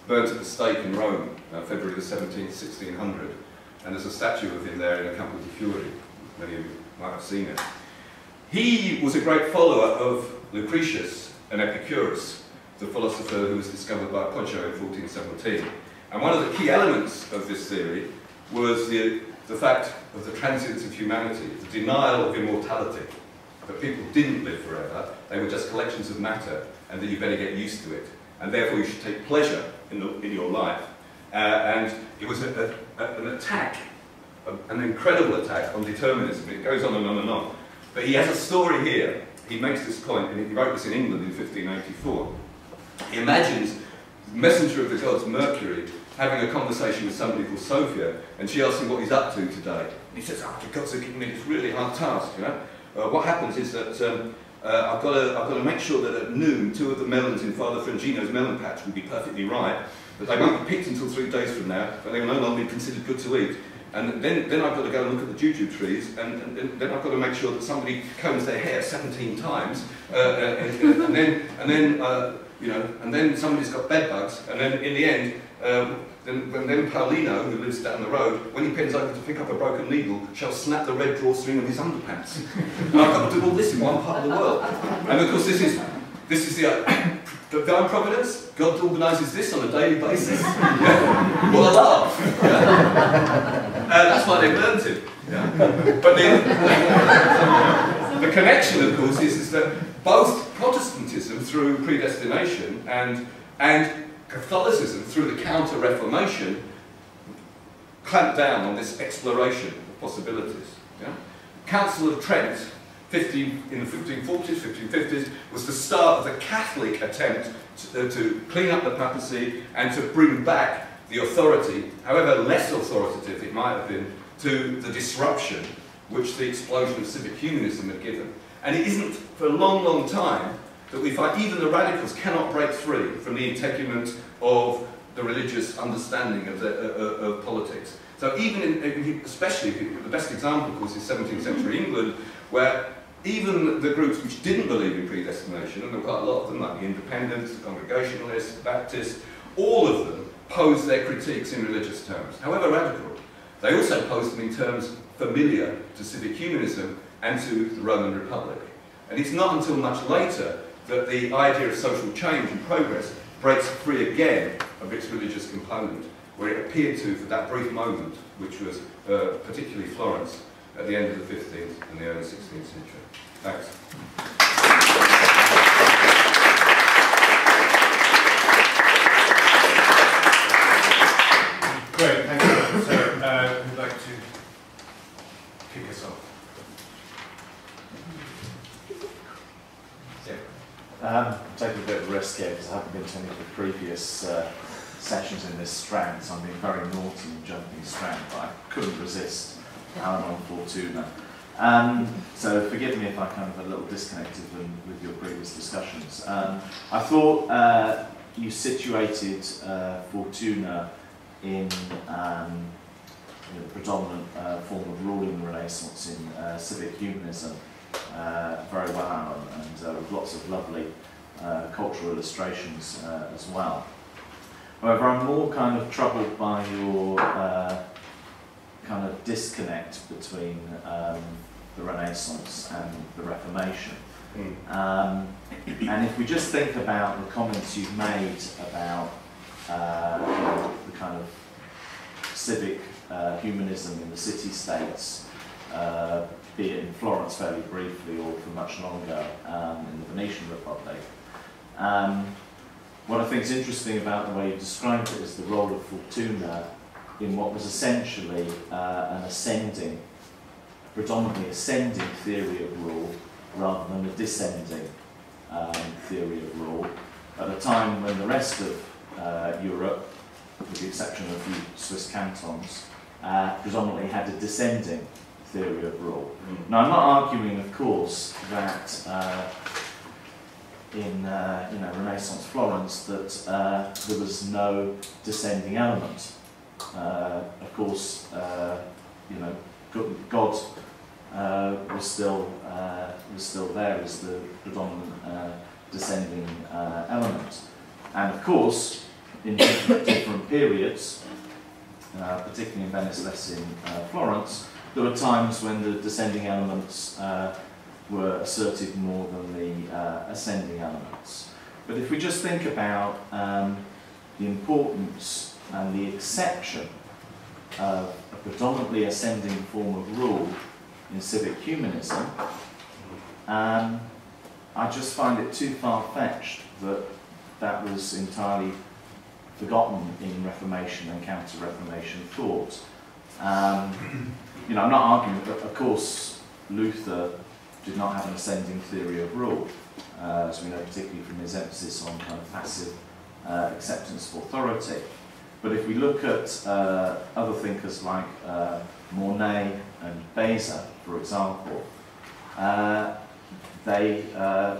burnt at the stake in Rome, February the 17th, 1600. And there's a statue of him there in a Campo di Fiori. Many of you might have seen it. He was a great follower of Lucretius and Epicurus, the philosopher who was discovered by Poggio in 1417. And one of the key elements of this theory was the fact of the transience of humanity, the denial of immortality, that people didn't live forever, they were just collections of matter, and that you better get used to it. And therefore you should take pleasure in your life. And it was an attack, an incredible attack on determinism. It goes on and on and on. But he has a story here. He makes this point, and he wrote this in England in 1584. He imagines the messenger of the gods, Mercury, having a conversation with somebody called Sophia, and she asks him what he's up to today. And he says, "Oh, the gods are giving me this really hard task, you know. What happens is that I've got to make sure that at noon 2 of the melons in Father Frangino's melon patch will be perfectly ripe, but they won't be picked until 3 days from now, but they will no longer be considered good to eat. And then I've got to go and look at the jujube trees, and then I've got to make sure that somebody combs their hair 17 times, and then somebody's got bed bugs, and then in the end, then Paulino, who lives down the road, when he bends over to pick up a broken needle, shall snap the red drawstring of his underpants. And I've got to do all this in one part of the world. And of course, this is the divine providence. God organises this on a daily basis. Yeah. What a laugh! Yeah. That's why they burnt him. Yeah. But the connection, of course, is that both Protestantism through predestination and Catholicism through the Counter-Reformation clamped down on this exploration of possibilities. Yeah? Council of Trent in the 1540s, 1550s was the start of the Catholic attempt to clean up the papacy and to bring back the authority, however less authoritative it might have been, to the disruption which the explosion of civic humanism had given. And it isn't for a long, long time that we find even the radicals cannot break free from the integument of the religious understanding of politics. So even, especially, the best example, of course, is 17th century England, where even the groups which didn't believe in predestination, and there were quite a lot of them, like the Independents, the Congregationalists, the Baptists, all of them posed their critiques in religious terms, however radical. They also posed them in terms familiar to civic humanism and to the Roman Republic. And it's not until much later that the idea of social change and progress breaks free again of its religious component, where it appeared to for that brief moment, which was particularly Florence at the end of the 15th and the early 16th century. Thanks. Great, thank you. So, who'd like to kick us off? I'm taking a bit of a risk here because I haven't been to any of the previous sessions in this strand, so I'm being very naughty and jumping strand, but I couldn't resist Alan on Fortuna. So forgive me if I kind of a little disconnected with your previous discussions. I thought you situated Fortuna in the predominant form of rule in the Renaissance in civic humanism very well, Alan, and with lots of lovely cultural illustrations as well. However, I'm more kind of troubled by your kind of disconnect between the Renaissance and the Reformation. And if we just think about the comments you've made about the kind of civic humanism in the city-states, be it in Florence fairly briefly or for much longer in the Venetian Republic. What I think is interesting about the way you described it is the role of Fortuna in what was essentially an ascending, predominantly ascending theory of rule rather than a descending theory of rule, at a time when the rest of Europe, with the exception of a few Swiss cantons, predominantly had a descending theory of rule. Now, I'm not arguing, of course, that in Renaissance Florence that there was no descending element. Of course, God was still there as the predominant descending element, and of course, in different periods, particularly in Venice, less in Florence, there were times when the descending elements were asserted more than the ascending elements. But if we just think about the importance and the exception of a predominantly ascending form of rule in civic humanism, I just find it too far-fetched that that was entirely forgotten in Reformation and Counter-Reformation thought. I'm not arguing, but of course Luther did not have an ascending theory of rule, as we know particularly from his emphasis on kind of passive acceptance of authority. But if we look at other thinkers like Mornay and Beza, for example, they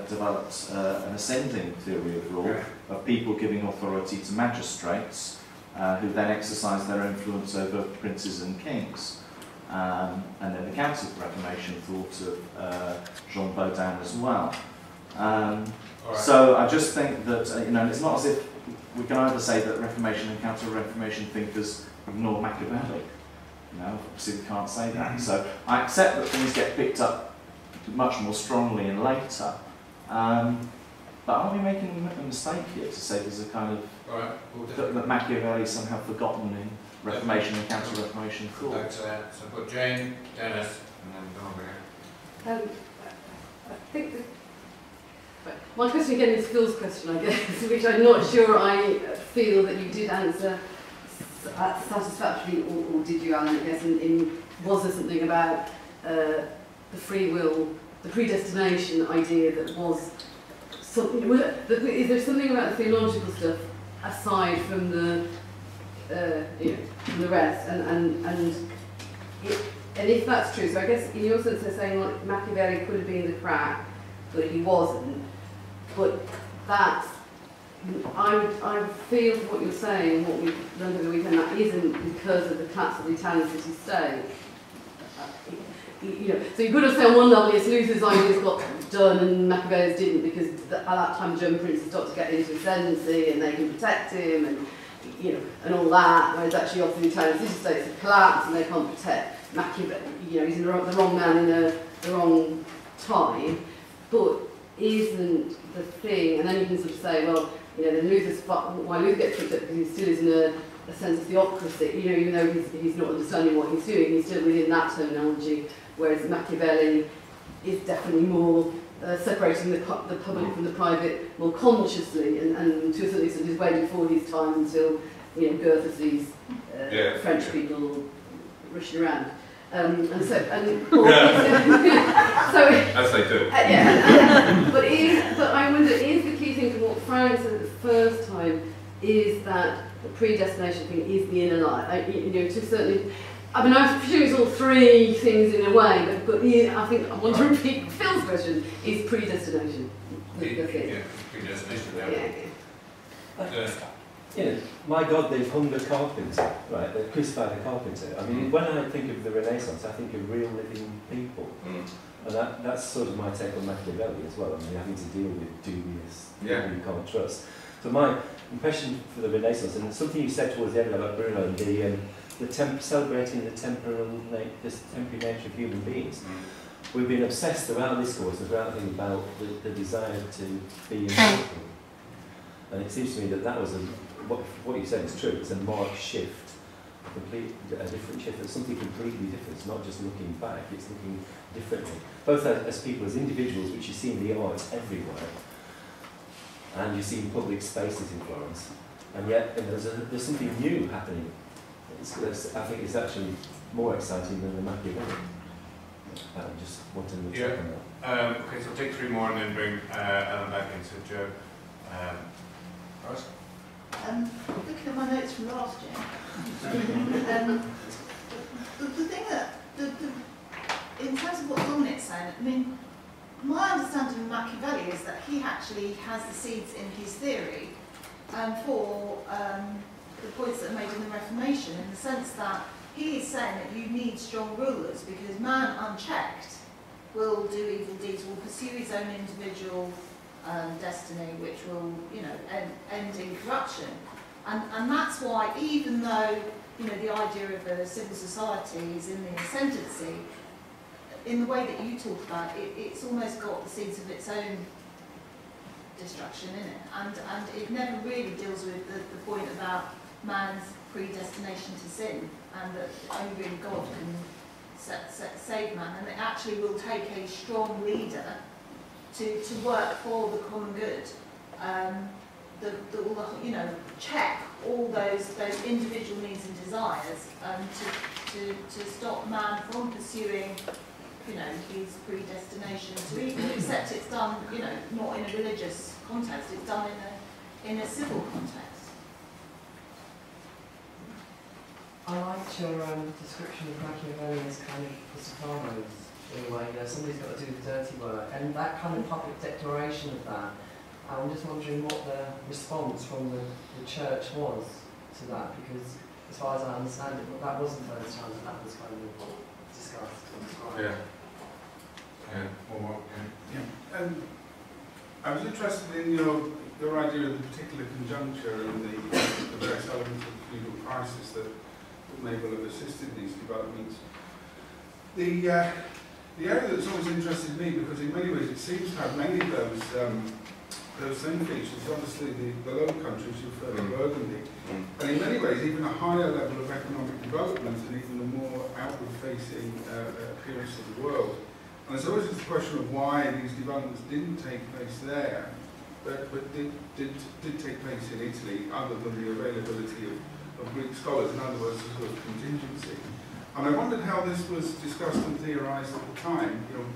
developed an ascending theory of rule, of people giving authority to magistrates, who then exercised their influence over princes and kings. And then the Counter-Reformation thought of Jean Baudin as well. So I just think that, it's not as if we can either say that Reformation and Counter-Reformation thinkers ignore Machiavelli. Obviously we can't say that. So I accept that things get picked up much more strongly and later. But are we making a mistake here to say there's a kind of that Machiavelli is somehow forgotten in Reformation and Counter-Reformation thought? Back to that. So I've got Jane, Dennis, and then Barbara. I think my question again is Phil's question, I guess, which I'm not sure I feel that you did answer satisfactorily, or did you, Alan? I guess was there something about the free will, the predestination idea that was something? Is there something about the theological stuff aside from the from the rest? And if that's true, so I guess in your sense they're saying like Machiavelli could have been the crack, but he wasn't. But that I feel what you're saying, what we've learned over the weekend, that isn't because of the collapse of the Italian city-state. You know, so you could have said on one level, yes, Luther's ideas got done and Machiavelli's didn't, because at that time German princes started to get into ascendancy and they can protect him and, you know, and all that, whereas actually obviously the Italian city-states have collapsed and they can't protect Machiavelli. You know, he's the wrong man in the wrong time. But isn't the thing, and then you can sort of say, well, you know, then why Luther gets tripped up because he still is in a sense of theocracy, you know, even though he's not understanding what he's doing, he's still within that terminology, whereas Machiavelli is definitely more separating the public from the private more consciously, and to a certain extent is way before his time until, you know, Goethe sees French people rushing around. And so, so as they do. But I wonder, is the key thing from what Frank said the first time is that the predestination thing is the inner light? You know, to certainly. I mean, I presume it's all three things in a way, but yeah, I think I want to repeat Phil's question: is predestination the thing? Yeah, predestination. You know, my God, they've hung the carpenter, right? They've crucified the carpenter. I mean, when I think of the Renaissance, I think of real living people. And that's sort of my take on Machiavelli as well. I mean, having to deal with dubious people you can't trust. So my impression for the Renaissance, and something you said towards the end about Bruno, and celebrating the temporary nature of human beings. We've been obsessed throughout this course, throughout thinking about the desire to be important. And it seems to me that was what you said is true. It's a marked shift, a different shift. It's something completely different. It's not just looking back, it's looking differently. Both as people, as individuals, which you see in the arts everywhere, and you see in public spaces in Florence, and yet there's something new happening. I think it's actually more exciting than the Machiavelli. I just wanted to check on that. Okay, so I'll take three more and then bring Ellen back in. So Joe. Ross? Looking at my notes from last year, the thing that, in terms of what Dominic's saying, I mean, my understanding of Machiavelli is that he actually has the seeds in his theory for the points that are made in the Reformation, in the sense that he is saying that you need strong rulers because man unchecked will do evil deeds, will pursue his own individual destiny, which will, you know, end in corruption. And that's why, even though, you know, the idea of a civil society is in the ascendancy, in the way that you talk about it, it's almost got the seeds of its own destruction in it. And it never really deals with the point about man's predestination to sin, and that only really God can save man. And it actually will take a strong leader to work for the common good, you know, check all those individual needs and desires, to stop man from pursuing, you know, his predestination to evil. Except it's done, you know, not in a religious context. It's done in a civil context. I liked your description of Machiavelli as kind of the Sopranos. In a way, you know, somebody's got to do the dirty work, and that kind of public declaration of that, I'm just wondering what the response from the church was to that, because as far as I understand it, that wasn't the first time that was kind of discussed or described. I was interested in your idea of the particular conjuncture and the various elements of the feudal crisis that may well have assisted these developments. The area that's always interested me, because in many ways it seems to have many of those same features, obviously the Low Countries, you refer to Burgundy, and in many ways even a higher level of economic development and even a more outward-facing appearance to the world. And there's always this question of why these developments didn't take place there, but did take place in Italy, other than the availability of Greek scholars, in other words, a sort of contingency. And I wondered how this was discussed and theorised at the time. You know,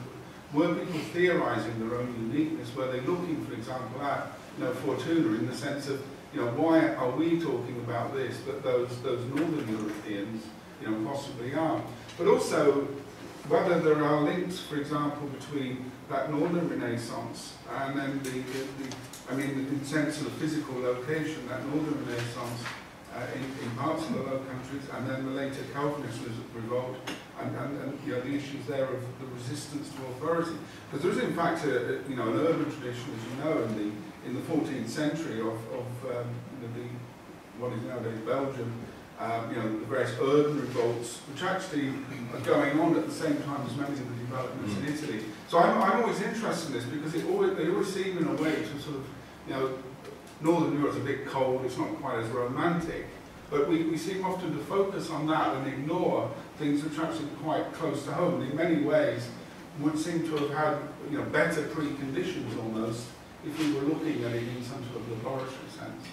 were people theorising their own uniqueness? Were they looking, for example, at Fortuna in the sense of, why are we talking about this, but those northern Europeans, possibly are? But also, whether there are links, for example, between that northern Renaissance and then the I mean, in the sense of physical location, that Northern Renaissance in parts of the Low Countries, and then the later Calvinist revolt, and you know, the issues there of the resistance to authority. Because there is, in fact, you know, an urban tradition, as you know, in the 14th century of you know, what is nowadays Belgium. You know, the various urban revolts, which actually are going on at the same time as many of the developments in Italy. So I'm always interested in this because they always seem in a way to sort of, you know, Northern Europe's a bit cold, it's not quite as romantic, but we seem often to focus on that and ignore things which are actually quite close to home. In many ways, would seem to have had, you know, better preconditions almost if we were looking at it in some sort of laboratory sense.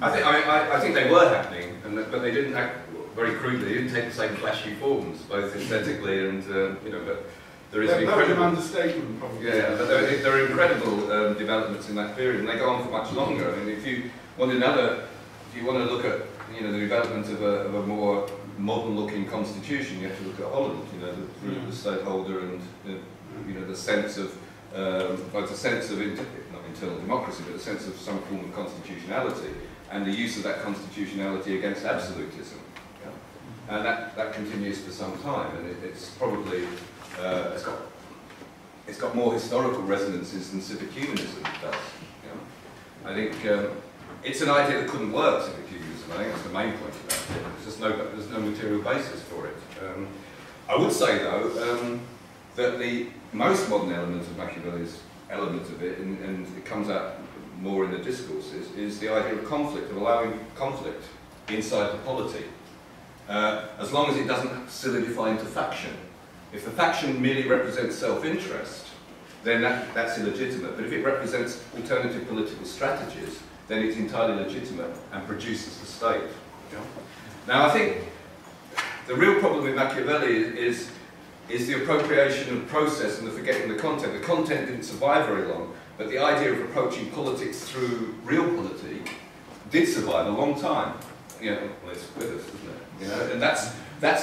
I think they were happening, but they didn't act very crudely. They didn't take the same flashy forms, both aesthetically and you know. But there is an understatement, probably. Yeah, but there are incredible developments in that period, and they go on for much longer. I mean, if you want to look at, you know, the development of a more modern-looking constitution, you have to look at Holland. You know, the stateholder and you know, the sense of both a sense of not internal democracy, but a sense of some form of constitutionality, and the use of that constitutionality against absolutism. Yeah? And that continues for some time, and it's probably it's got more historical resonances than civic humanism does. Yeah? I think it's an idea that couldn't work, civic humanism. I think that's the main point about it. There's no material basis for it. I would say though that the most modern element of Machiavelli's element of it, and it comes out more in the discourses, is the idea of conflict, of allowing conflict inside the polity, as long as it doesn't solidify into faction. If the faction merely represents self-interest, then that's illegitimate. But if it represents alternative political strategies, then it's entirely legitimate and produces the state. Yeah? Now, I think the real problem with Machiavelli is the appropriation of process and the forgetting the content. The content didn't survive very long, but the idea of approaching politics through realpolitik did survive a long time. You know, well, it's with us, isn't it? You know, and that's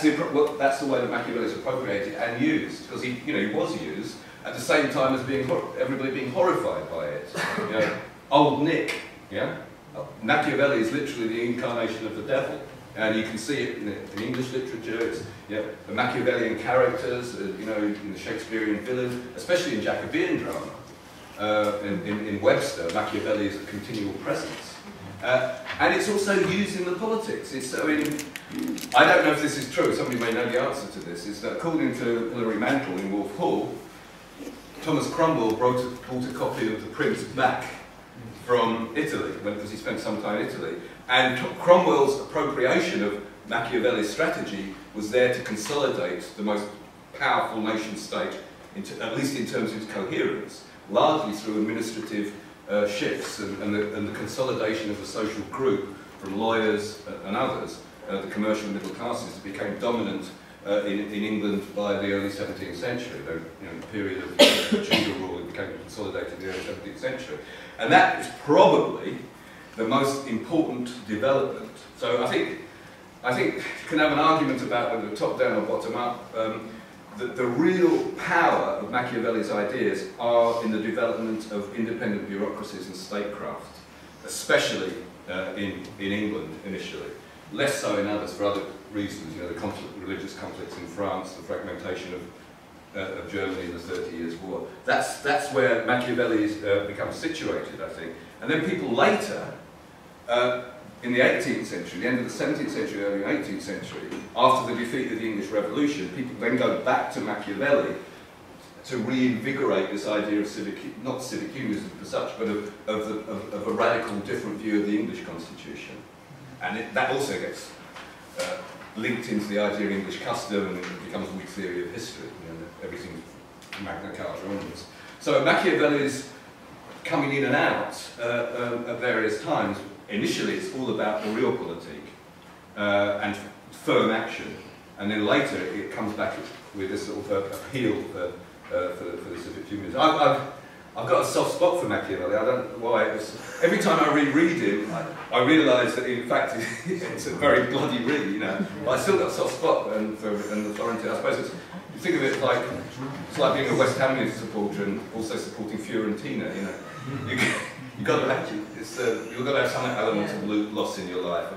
the way that Machiavelli is appropriated and used, because he was used at the same time as everybody being horrified by it. You know, old Nick, yeah. Machiavelli is literally the incarnation of the devil. And you can see it in English literature. It's, the Machiavellian characters, in the Shakespearean villain, especially in Jacobean drama. In Webster, Machiavelli is a continual presence. And it's also used in the politics. I don't know if this is true, somebody may know the answer to this, is that according to Hilary Mantel in Wolf Hall, Thomas Cromwell brought a copy of the Prince back from Italy, because he spent some time in Italy. And Cromwell's appropriation of Machiavelli's strategy was there to consolidate the most powerful nation state, at least in terms of its coherence, largely through administrative shifts and the consolidation of the social group from lawyers and others, the commercial middle classes, that became dominant in England by the early 17th century. The period of Tudor rule, it became consolidated in the early 17th century. And that is probably the most important development. So I think you can have an argument about whether top-down or bottom-up. The real power of Machiavelli's ideas are in the development of independent bureaucracies and statecraft, especially in England initially. Less so in others for other reasons, the religious conflicts in France, the fragmentation of Germany in the 30 Years' War. That's where Machiavelli becomes situated, I think. And then people later, in the 18th century, the end of the 17th century, early 18th century, after the defeat of the English Revolution, people then go back to Machiavelli to reinvigorate this idea of not civic humanism as such, but of a radical different view of the English constitution. And that also gets linked into the idea of English custom, and it becomes a weak theory of history, everything Magna Carta onwards. So Machiavelli's coming in and out at various times. Initially, it's all about the realpolitik and firm action, and then later it comes back with this sort of appeal for the civic humanism. I've got a soft spot for Machiavelli. I don't know why. Every time I reread him, I realise that in fact it's a very bloody read, But I still got a soft spot, and the Florentine, I suppose it's think of it like, it's like being a West Ham United supporter and also supporting Fiorentina, you know. You've got to have some element of loss in your life.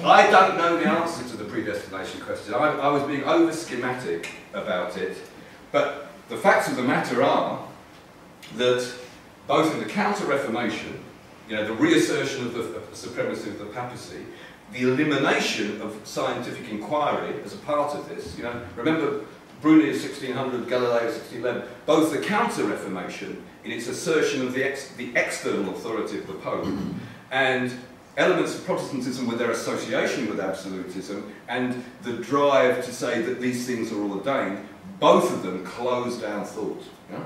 I don't know the answer to the predestination question. I was being over-schematic about it, but the facts of the matter are that both in the Counter-Reformation, you know, the reassertion of the supremacy of the papacy, the elimination of scientific inquiry as a part of this, you know, remember Bruni of 1600, Galileo of 1611, both the Counter-Reformation in its assertion of the external authority of the Pope, and elements of Protestantism with their association with absolutism, and the drive to say that these things are all ordained, both of them close down thought. You know?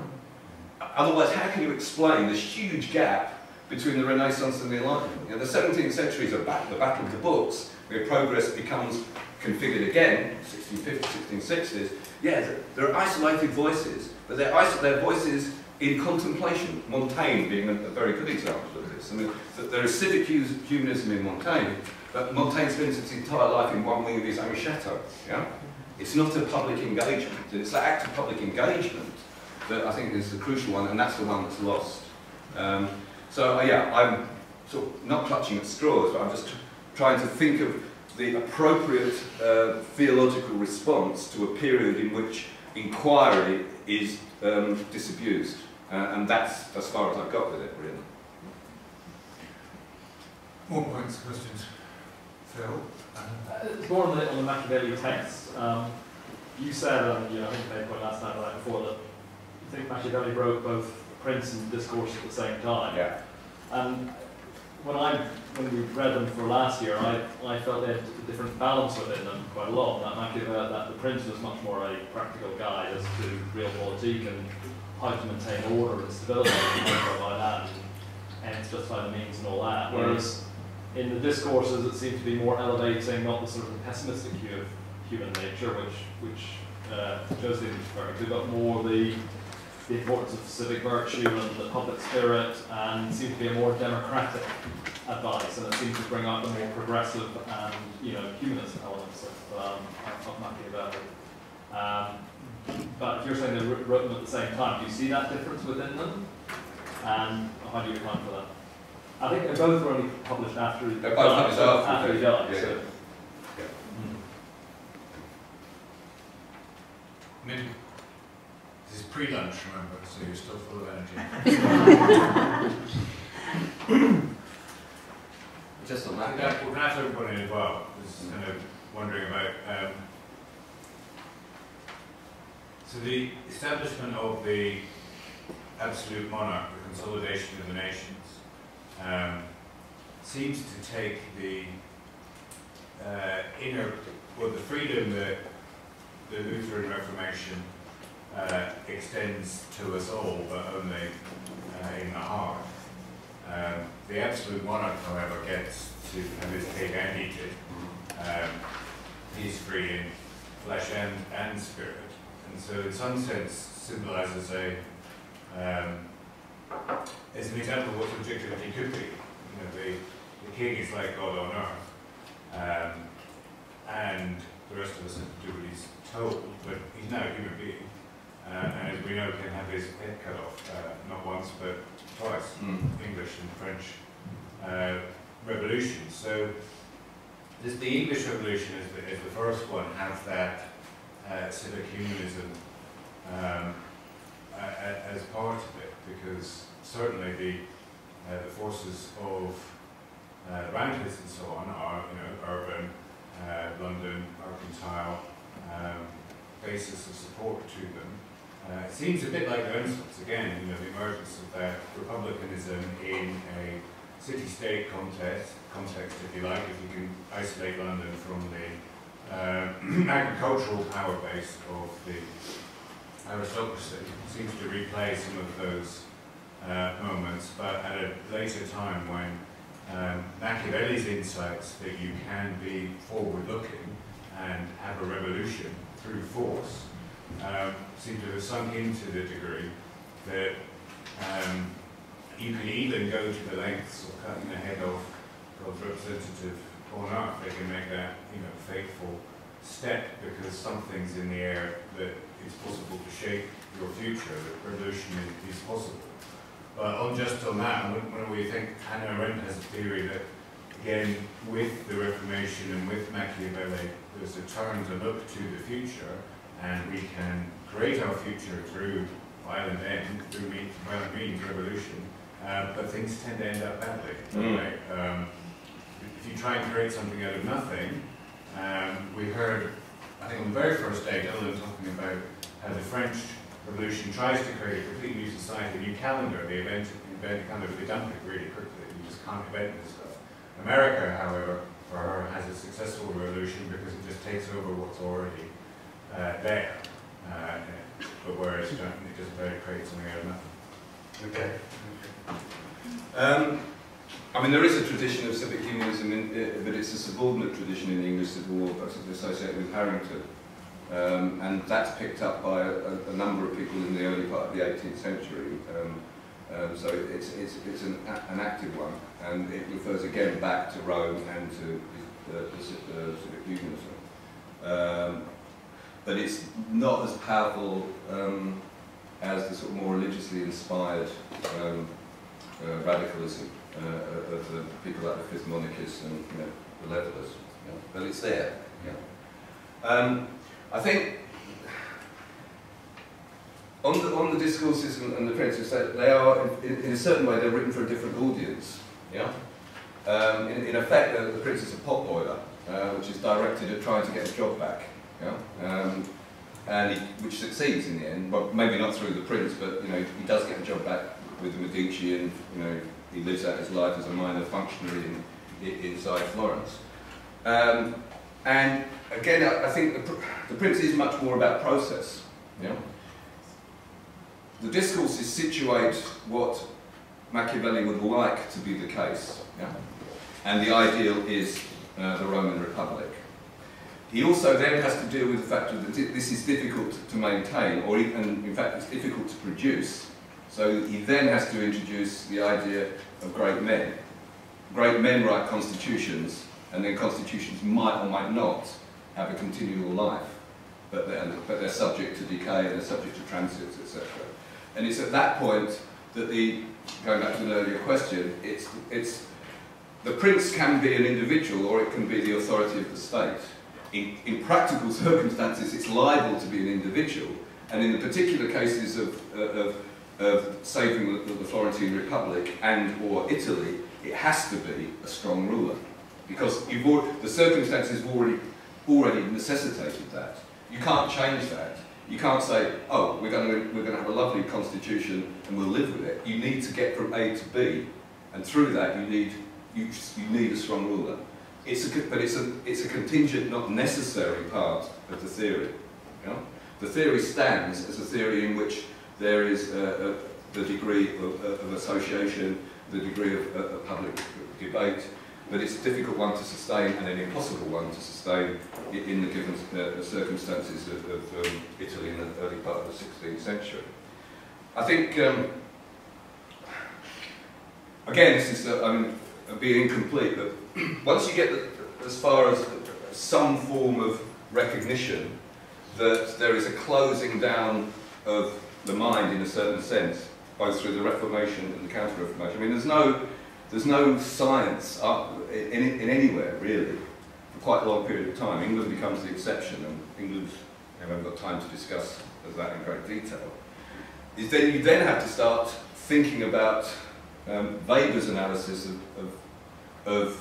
Otherwise, how can you explain this huge gap between the Renaissance and the Enlightenment? You know, the 17th century is the battle of the books, where progress becomes configured again, 1650s, 1660s. Yeah, there are isolated voices, but they're voices in contemplation. Montaigne being a very good example of this. I mean, there is civic humanism in Montaigne, but Montaigne spends his entire life in one wing of his own chateau. Yeah? It's not a public engagement. It's that act of public engagement that I think is the crucial one, and that's the one that's lost. Yeah, I'm sort of not clutching at straws, but I'm just trying to think of the appropriate theological response to a period in which inquiry is disabused. And that's as far as I've got with it, really. More points, questions? Phil? It's more on the Machiavelli text. You said, you know, I think you made a point last time or before, that you think Machiavelli wrote both Prince and Discourse at the same time. Yeah. And when we read them for last year, I felt they had a different balance within them quite a lot. That Machiavelli, that the Prince was much more a practical guide as to real politique and how to maintain order and stability and like that, and it's just by the means and all that. Whereas in the discourses, it seemed to be more elevating, not the sort of pessimistic view of human nature, which Josie was referring to, but more the importance of civic virtue and the public spirit, and seemed to be a more democratic advice, and it seemed to bring out the more progressive and, you know, humanist elements of Machiavelli. But if you're saying they wrote them at the same time, do you see that difference within them? And how do you account for that? I think they both were only published after he died. After he died. Yeah. So. Yeah. I mean, this is pre-lunch, remember, so you're still full of energy. Just on that. We can ask everybody in as well. Just kind of wondering about. So the establishment of the absolute monarch, the consolidation of the nations, seems to take the the freedom that the Lutheran Reformation extends to us all, but only in the heart. The absolute monarch, however, gets to have his cake and eat it. He's free in flesh and spirit. And so in some sense symbolises an example of what subjectivity could be. You know, the king is like God on earth, and the rest of us have to do what he's told, but he's now a human being, and as we know can have his head cut off, not once but twice, English and French revolutions. So the English Revolution is the first one, has that civic humanism as part of it, because certainly the forces of Roundheads and so on are, you know, urban, London, mercantile basis of support to them. It seems a bit like the Renaissance again, you know, the emergence of that republicanism in a city-state context, if you like, if you can isolate London from the agricultural power base of the aristocracy. It seems to replay some of those moments, but at a later time when Machiavelli's insights that you can be forward-looking and have a revolution through force seem to have sunk into the degree that you can even go to the lengths of cutting the head off God's representative on earth. They can make that, you know, fateful step because something's in the air that it's possible to shape your future, that revolution is possible. But just on that, when we think Hannah Arendt has a theory that, again, with the Reformation and with Machiavelli, there's a turn to look to the future, and we can create our future through violent end, through violent means, revolution, but things tend to end up badly. Right? If you try and create something out of nothing, we heard, I think on the very first day, Dylan talking about how the French Revolution tries to create a completely new society, a new calendar. They invent calendar, but they dump it really quickly. You just can't invent this stuff. America, however, for her, has a successful revolution because it just takes over what's already there. But whereas it just creates something out of nothing. Okay. I mean, there is a tradition of civic unionism, but it's a subordinate tradition in the English Civil War, associated with Harrington. And that's picked up by a number of people in the early part of the 18th century. So it's an active one, and it refers again back to Rome and to the civic unionism. But it's not as powerful as the sort of more religiously inspired radicalism of the people like the Fifth Monarchists and the Levellers. But it's there. I think on the discourses and the princes, they are in a certain way they're written for a different audience. In effect, the Prince is a potboiler, which is directed at trying to get a job back. And which succeeds in the end, but maybe not through the Prince, but he does get a job back with the Medici, and he lives out his life as a minor functionary inside Florence. And again, I think the Prince is much more about process. The discourses situate what Machiavelli would like to be the case, and the ideal is the Roman Republic. He also then has to deal with the fact that this is difficult to maintain, and in fact it's difficult to produce. So he then has to introduce the idea of great men. Great men write constitutions, and then constitutions might or might not have a continual life, but they're subject to decay, they're subject to transits, etc. And it's at that point that going back to an earlier question, it's the Prince can be an individual, or it can be the authority of the state. In practical circumstances, it's liable to be an individual, and in the particular cases of saving the Florentine Republic and/or Italy, it has to be a strong ruler, because the circumstances have already necessitated that. You can't change that. You can't say, "Oh, we're going to have a lovely constitution and we'll live with it." You need to get from A to B, and through that you need a strong ruler. But it's a contingent, not necessary part of the theory. The theory stands as a theory in which there is the degree of association, the degree of public debate, but it's a difficult one to sustain and an impossible one to sustain in the given circumstances of Italy in the early part of the 16th century. I think, again, this is being incomplete, but once you get as far as some form of recognition that there is a closing down of the mind in a certain sense, both through the Reformation and the Counter-Reformation. I mean, there's no science in anywhere, really, for quite a long period of time. England becomes the exception, and England, I haven't got time to discuss that in great detail. You then have to start thinking about Weber's analysis of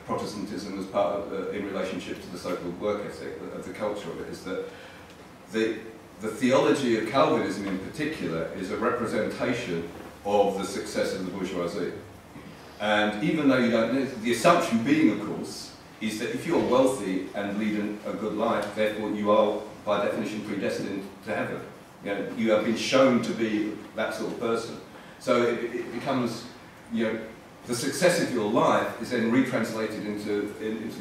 Protestantism as part of, in relationship to the so-called work ethic, of the culture of it, is that the theology of Calvinism in particular is a representation of the success of the bourgeoisie. And even though you don't know, the assumption being, of course, is that if you're wealthy and lead a good life, therefore you are, by definition, predestined to heaven. You have been shown to be that sort of person. So it becomes, the success of your life is then retranslated into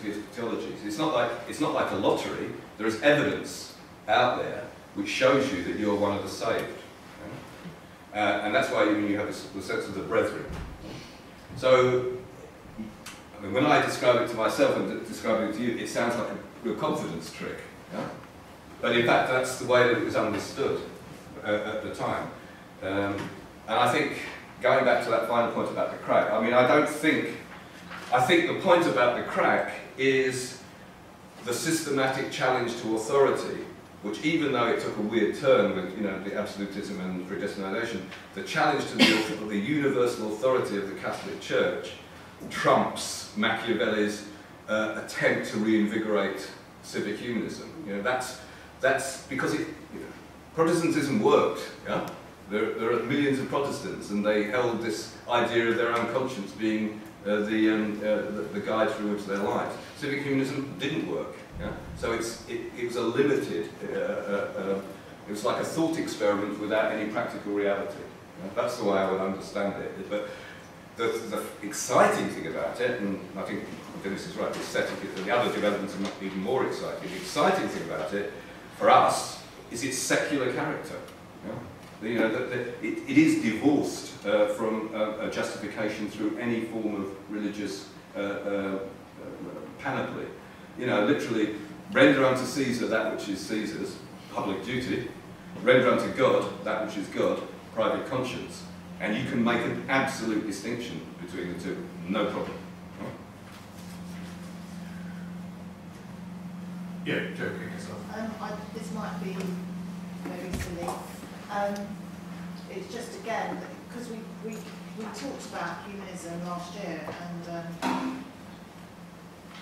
these theologies. It's not like a lottery. There is evidence out there which shows you that you're one of the saved. And that's why you have the sense of the brethren. So I mean, when I describe it to myself and describe it to you, it sounds like a real confidence trick. Yeah? But in fact, that's the way that it was understood at the time. And I think, going back to that final point about the crack, I mean, I think the point about the crack is the systematic challenge to authority, which, even though it took a weird turn with, you know, the absolutism and predestination, the challenge to the universal authority of the Catholic Church trumps Machiavelli's attempt to reinvigorate civic humanism. You know, that's because Protestantism worked. Yeah, there are millions of Protestants, and they held this idea of their own conscience being the guide through which their lives. Civic humanism didn't work. Yeah? So it was a limited, it was like a thought experiment without any practical reality. Yeah? That's the way I would understand it. But the exciting thing about it, and I think Dennis is right, the other developments are even more exciting. The exciting thing about it, for us, is its secular character. Yeah? You know, it is divorced from a justification through any form of religious panoply. You know, literally, render unto Caesar that which is Caesar's, public duty, render unto God that which is God, private conscience, and you can make an absolute distinction between the two, no problem. Yeah, Joe, kick us off. This might be very silly. It's just, again, because we talked about humanism last year, and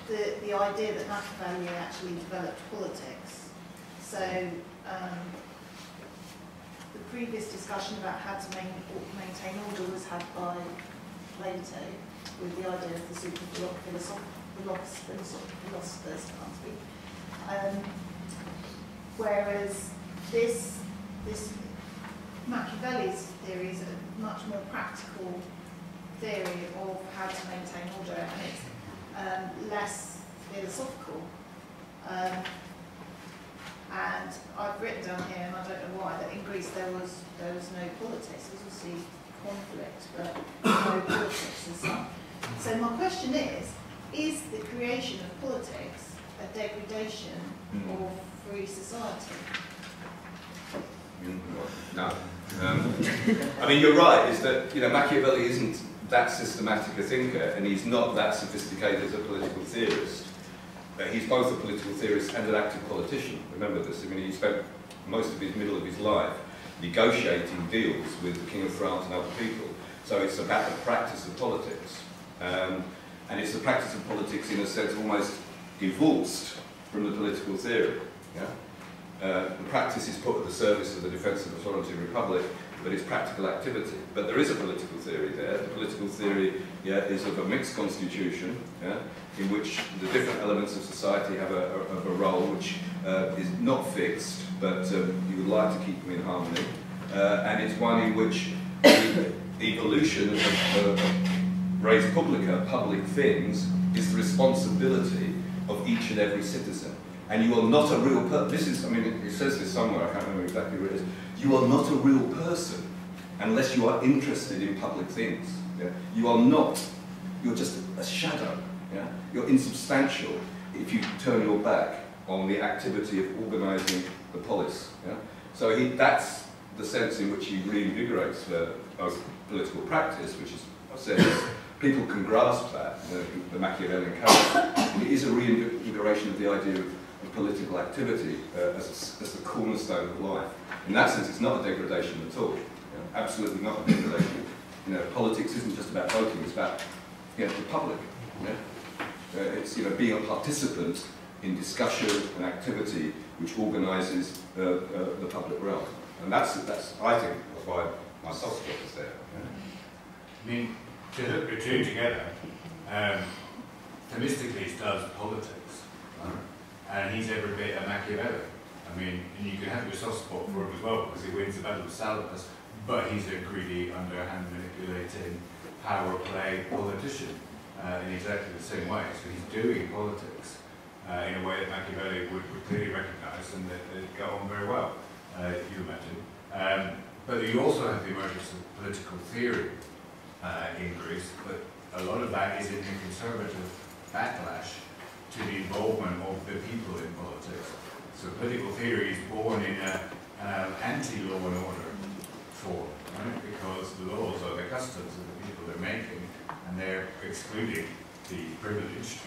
the idea that Machiavelli actually developed politics. So the previous discussion about how to maintain order was had by Plato, with the idea of the super philosophers, can't speak. Whereas this Machiavelli's theory is a much more practical theory of how to maintain order, and it's less philosophical. And I've written down here, and I don't know why, that in Greece there was no politics. There was obviously conflict, but no politics and stuff. So my question is the creation of politics a degradation of free society? No. I mean, you're right, is that, you know, Machiavelli isn't that systematic a thinker, and he's not that sophisticated as a political theorist. He's both a political theorist and an active politician. Remember this. I mean, he spent most of his middle of his life negotiating deals with the King of France and other people. So it's about the practice of politics. And it's the practice of politics, in a sense, almost divorced from the political theory. Yeah? The practice is put at the service of the defence of a sovereignty republic, but it's practical activity. But there is a political theory there. The political theory, yeah, is of a mixed constitution, yeah, in which the different elements of society have a role which is not fixed, but you would like to keep them in harmony. And it's one in which the evolution of res publica, public things, is the responsibility of each and every citizen. And you are not a real person. This is, I mean, it says this somewhere, I can't remember exactly where it is. You are not a real person unless you are interested in public things. Yeah? You are not, you're just a shadow. Yeah? You're insubstantial if you turn your back on the activity of organising the polis. Yeah? So that's the sense in which he reinvigorates both political practice, which is, I've said, people can grasp that, the Machiavellian character. It is a reinvigoration of the idea of political activity as the cornerstone of life. In that sense, it's not a degradation at all. You know, absolutely not a degradation. You know, politics isn't just about voting; it's about, you know, the public. You know? It's, you know, being a participant in discussion and activity which organises the public realm, and that's I think that's why my soft spot is there. I mean, to hook the two together, Themistocles does politics, right? And he's every bit a Machiavelli. I mean, and you can have your soft spot for him as well, because he wins the Battle of Salamis, but he's a greedy, underhand manipulating, power play politician in exactly the same way. So he's doing politics in a way that Machiavelli would clearly recognise, and that it go on very well, you imagine. But you also have the emergence of political theory in Greece, but a lot of that is in the conservative backlash to the involvement of the people in politics. So political theory is born in an anti-law and order form, right? Because the laws are the customs of the people they're making, and they're excluding the privileged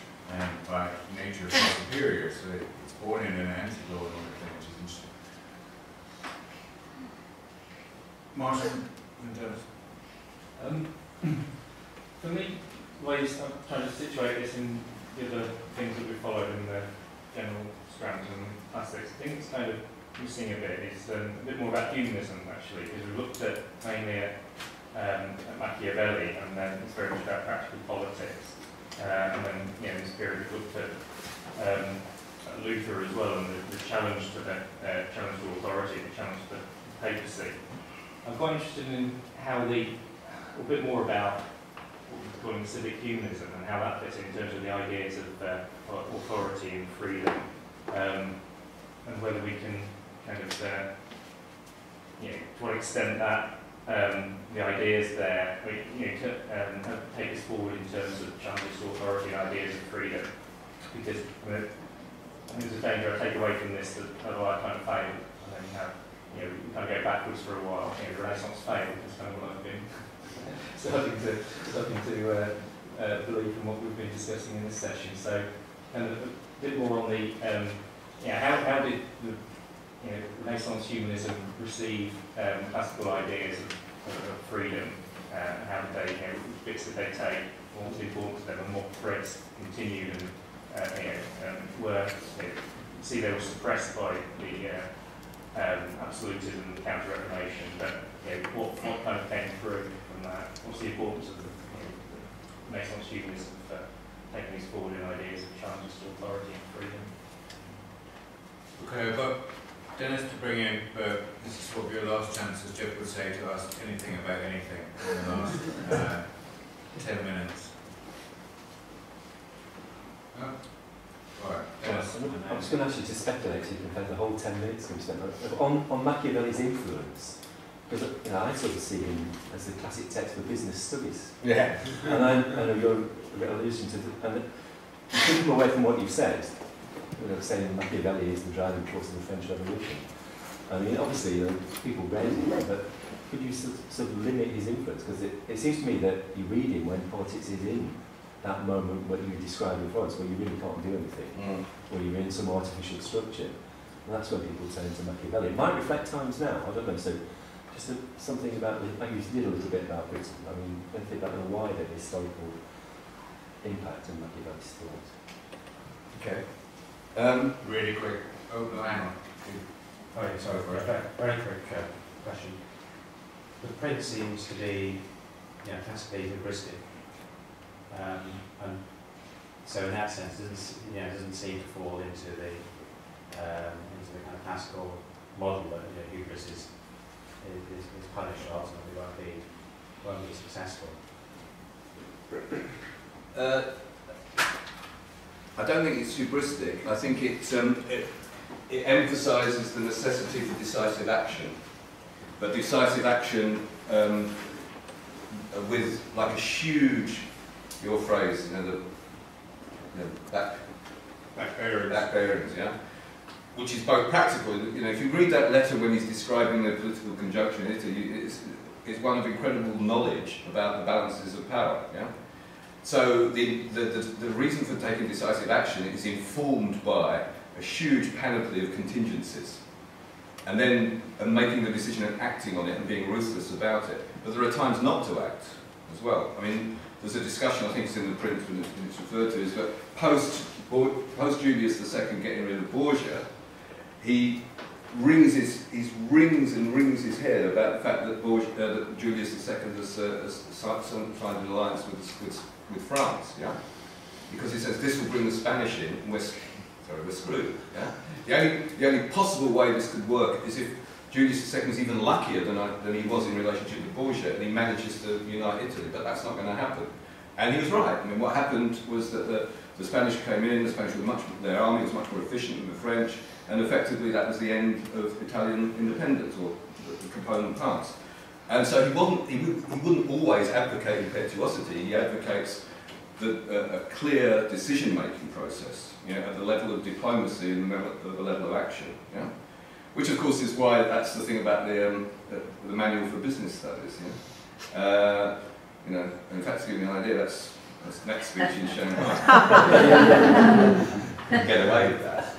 by nature of superior. So it's born in an anti-law and order thing, which is interesting. Martin and Dennis. For me, ways I'm trying to situate this in the other things that we followed in the general strands and classics, I think it's kind of missing a bit is a bit more about humanism actually, because we looked at mainly at Machiavelli, and then it's very much about practical politics, and then in this period we looked at Luther as well, and the challenge to the challenge to authority, the challenge to papacy. I'm quite interested in how a bit more about what we're calling civic humanism and how that fits in terms of the ideas of authority and freedom, and whether we can kind of, to what extent that the ideas there, take us forward in terms of challenges to authority and ideas of freedom, because I think there's a danger I take away from this that otherwise kind of fail, and then you have. We kind of go backwards for a while. The Renaissance failed. That's kind of what I've been starting to believe from what we've been discussing in this session. So, kind of a bit more on the how did the Renaissance humanism receive classical ideas of freedom? How did they, which bits did they take? What was important to them, and what threads continued and were see they were suppressed by the absolutism and counter-reformation, but what kind of came through from that? What's the importance of the Renaissance humanism for taking these forward in ideas of challenges to authority and freedom? Okay, I've got Dennis to bring in, but this is what your last chance, as Jeff would say, to ask anything about anything in the last 10 minutes. Oh. Right. Yes. I was going to ask you to speculate, so you can spend the whole 10 minutes we spent on Machiavelli's influence, because I sort of see him as the classic text for business studies. Yeah. And I know you're a bit allusion to and keeping away from what you've said, saying Machiavelli is the driving force of the French Revolution. I mean, obviously, people read him, but could you sort of limit his influence? Because it seems to me that you read him when politics is in that moment what you described before, it's where you really can't do anything, where you're in some artificial structure. And that's when people turn to Machiavelli. It might reflect times now, I don't know, so just something about, like you did a little bit about Britain, I mean, I think about the wider historical impact of Machiavelli's thought. Okay. Really quick. Oh, no, hang on. Oh, sorry, very quick question. The Prince seems to be, classically hubristic. And so in that sense, it doesn't seem to fall into the kind of classical model that hubris is punished or ultimately won't be successful. I don't think it's hubristic. I think it emphasises the necessity for decisive action, but decisive action with like a huge, your phrase, back bearings, yeah, which is both practical. If you read that letter when he's describing the political conjuncture in Italy, it's one of incredible knowledge about the balances of power, yeah. So the reason for taking decisive action is informed by a huge panoply of contingencies, and then making the decision and acting on it and being ruthless about it. But there are times not to act as well. I mean, there's a discussion, I think it's in the print when it's referred to, is that post Julius II getting rid of Borgia, he rings his head about the fact that Julius II has signed an alliance with France, yeah, because he says this will bring the Spanish in, and we're screwed, yeah. The only possible way this could work is if Julius II is even luckier than he was in relationship with Borgia, and he manages to unite Italy, but that's not going to happen. And he was right. I mean, what happened was that the Spanish came in, the Spanish were their army was much more efficient than the French, and effectively that was the end of Italian independence, or the component parts. And so he wouldn't always advocate impetuosity. He advocates a clear decision-making process, you know, at the level of diplomacy and at the level of action. Yeah? Which, of course, is why that's the thing about the manual for business studies. Yeah? You know, in fact, to give you an idea, that's next speech in Shanghai. Get away with that.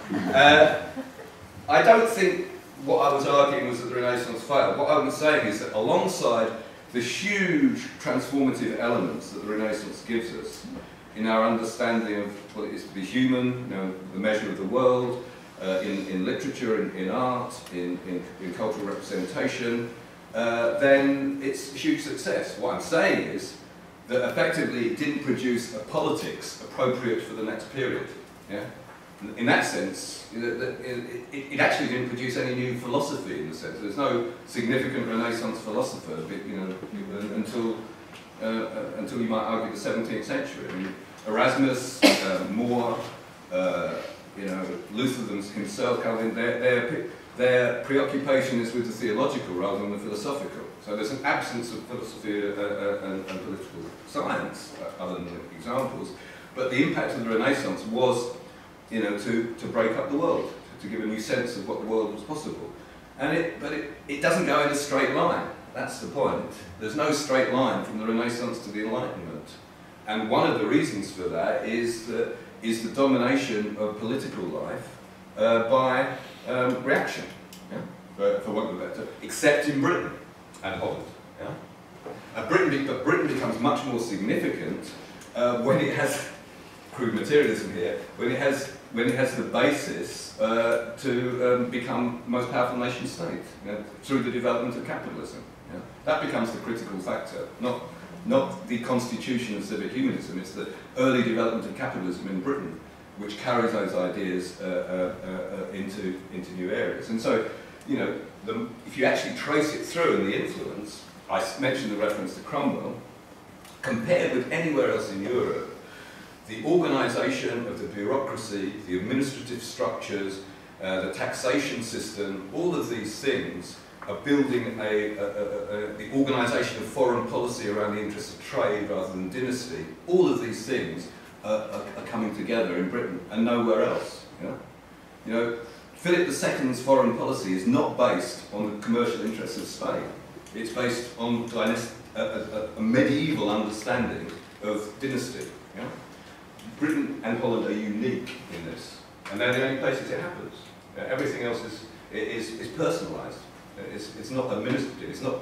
I don't think what I was arguing was that the Renaissance failed. What I was saying is that alongside the huge transformative elements that the Renaissance gives us in our understanding of what it is to be human, you know, the measure of the world, in literature, in art, in cultural representation, then it's a huge success. What I'm saying is that effectively it didn't produce a politics appropriate for the next period. Yeah? In that sense, it actually didn't produce any new philosophy in the sense. There's no significant Renaissance philosopher, you know, until you might argue the 17th century. I mean, Erasmus, More, you know, Luther himself, Calvin, their preoccupation is with the theological rather than the philosophical. So there's an absence of philosophy and political science, other than the examples. But the impact of the Renaissance was, you know, to break up the world, to give a new sense of what the world was possible. But it doesn't go in a straight line. That's the point. There's no straight line from the Renaissance to the Enlightenment. And one of the reasons for that is the domination of political life by reaction, yeah? For want of a better, except in Britain and Holland. Yeah? But Britain becomes much more significant when it has, crude materialism here, when it has the basis to become the most powerful nation state, you know, through the development of capitalism. Yeah? That becomes the critical factor, not the constitution of civic humanism. It's the early development of capitalism in Britain which carries those ideas into new areas. And so, you know, if you actually trace it through in the influence, I mentioned the reference to Cromwell, compared with anywhere else in Europe, the organisation of the bureaucracy, the administrative structures, the taxation system, all of these things are building the organisation of foreign policy around the interests of trade rather than dynasty. All of these things are coming together in Britain and nowhere else. You know, Philip II's foreign policy is not based on the commercial interests of Spain. It's based on a medieval understanding of dynasty. Yeah? Britain and Holland are unique in this, and they're the only places it happens. Everything else is personalised. It's not administrative. It's not,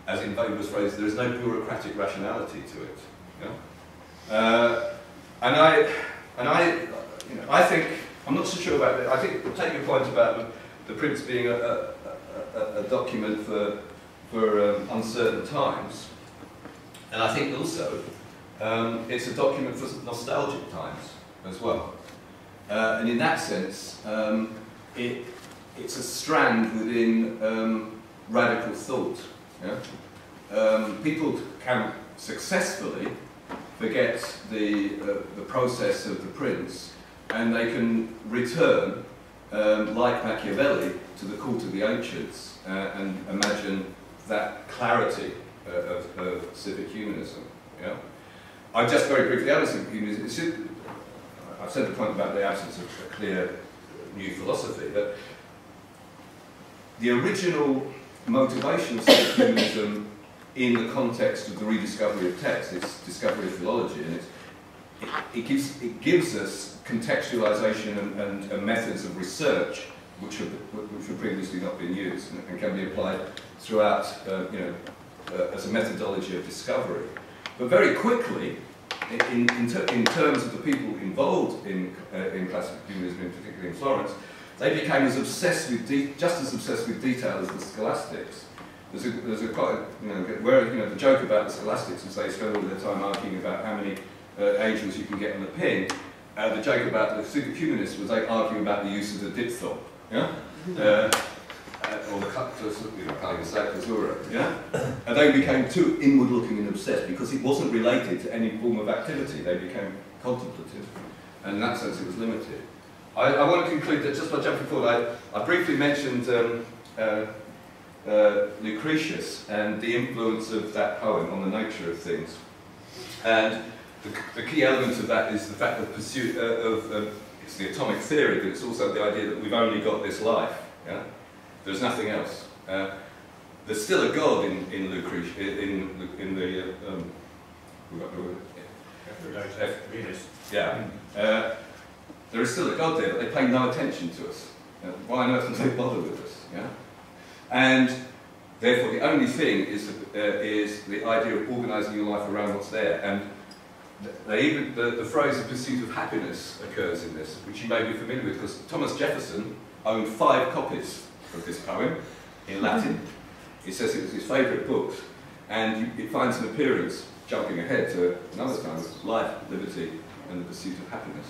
as in Weber's phrase, there is no bureaucratic rationality to it. Yeah? And I think, I'm not so sure about that. I think, take your point about the Prince being a document for uncertain times, and I think also it's a document for nostalgic times as well. And in that sense, it's a strand within radical thought. Yeah? People can successfully forget the process of the Prince, and they can return, like Machiavelli, to the court of the ancients and imagine that clarity of civic humanism. Yeah? I just very briefly add civic humanism. I've said the point about the absence of a clear new philosophy, but the original motivation of civic humanism in the context of the rediscovery of text, its discovery of philology, and it gives us contextualisation and methods of research which have previously not been used and can be applied throughout, you know, as a methodology of discovery. But very quickly, in terms of the people involved in classical humanism, particularly in Florence, they became as obsessed with just as obsessed with detail as the Scholastics. There's a quite, you know, where, you know, the joke about the Scholastics is they spend all their time arguing about how many angels you can get on a pin. The joke about the civic humanists was they argue about the use of the diphthong, yeah, or the caesura, yeah. And they became too inward-looking and obsessed because it wasn't related to any form of activity. They became contemplative, and in that sense it was limited. I want to conclude that just by jumping forward, I briefly mentioned Lucretius and the influence of that poem on the nature of things. And the key element of that is the fact of pursuit it's the atomic theory, but it's also the idea that we've only got this life. Yeah? There's nothing else. There's still a God in Lucretius, in the Venus. yeah. There is still a God there, but they pay no attention to us. Why on earth would they bother with us? Yeah? And therefore, the only thing is the idea of organising your life around what's there. And the phrase "the pursuit of happiness" occurs in this, which you may be familiar with, because Thomas Jefferson owned 5 copies of this poem in Latin. He says it was his favourite book, and it finds an appearance, jumping ahead to another time, of life, liberty, and the pursuit of happiness.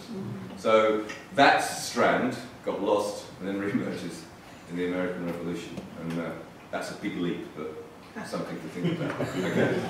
So that strand got lost and then re-emerges in the American Revolution, and that's a big leap, but something to think about. Okay.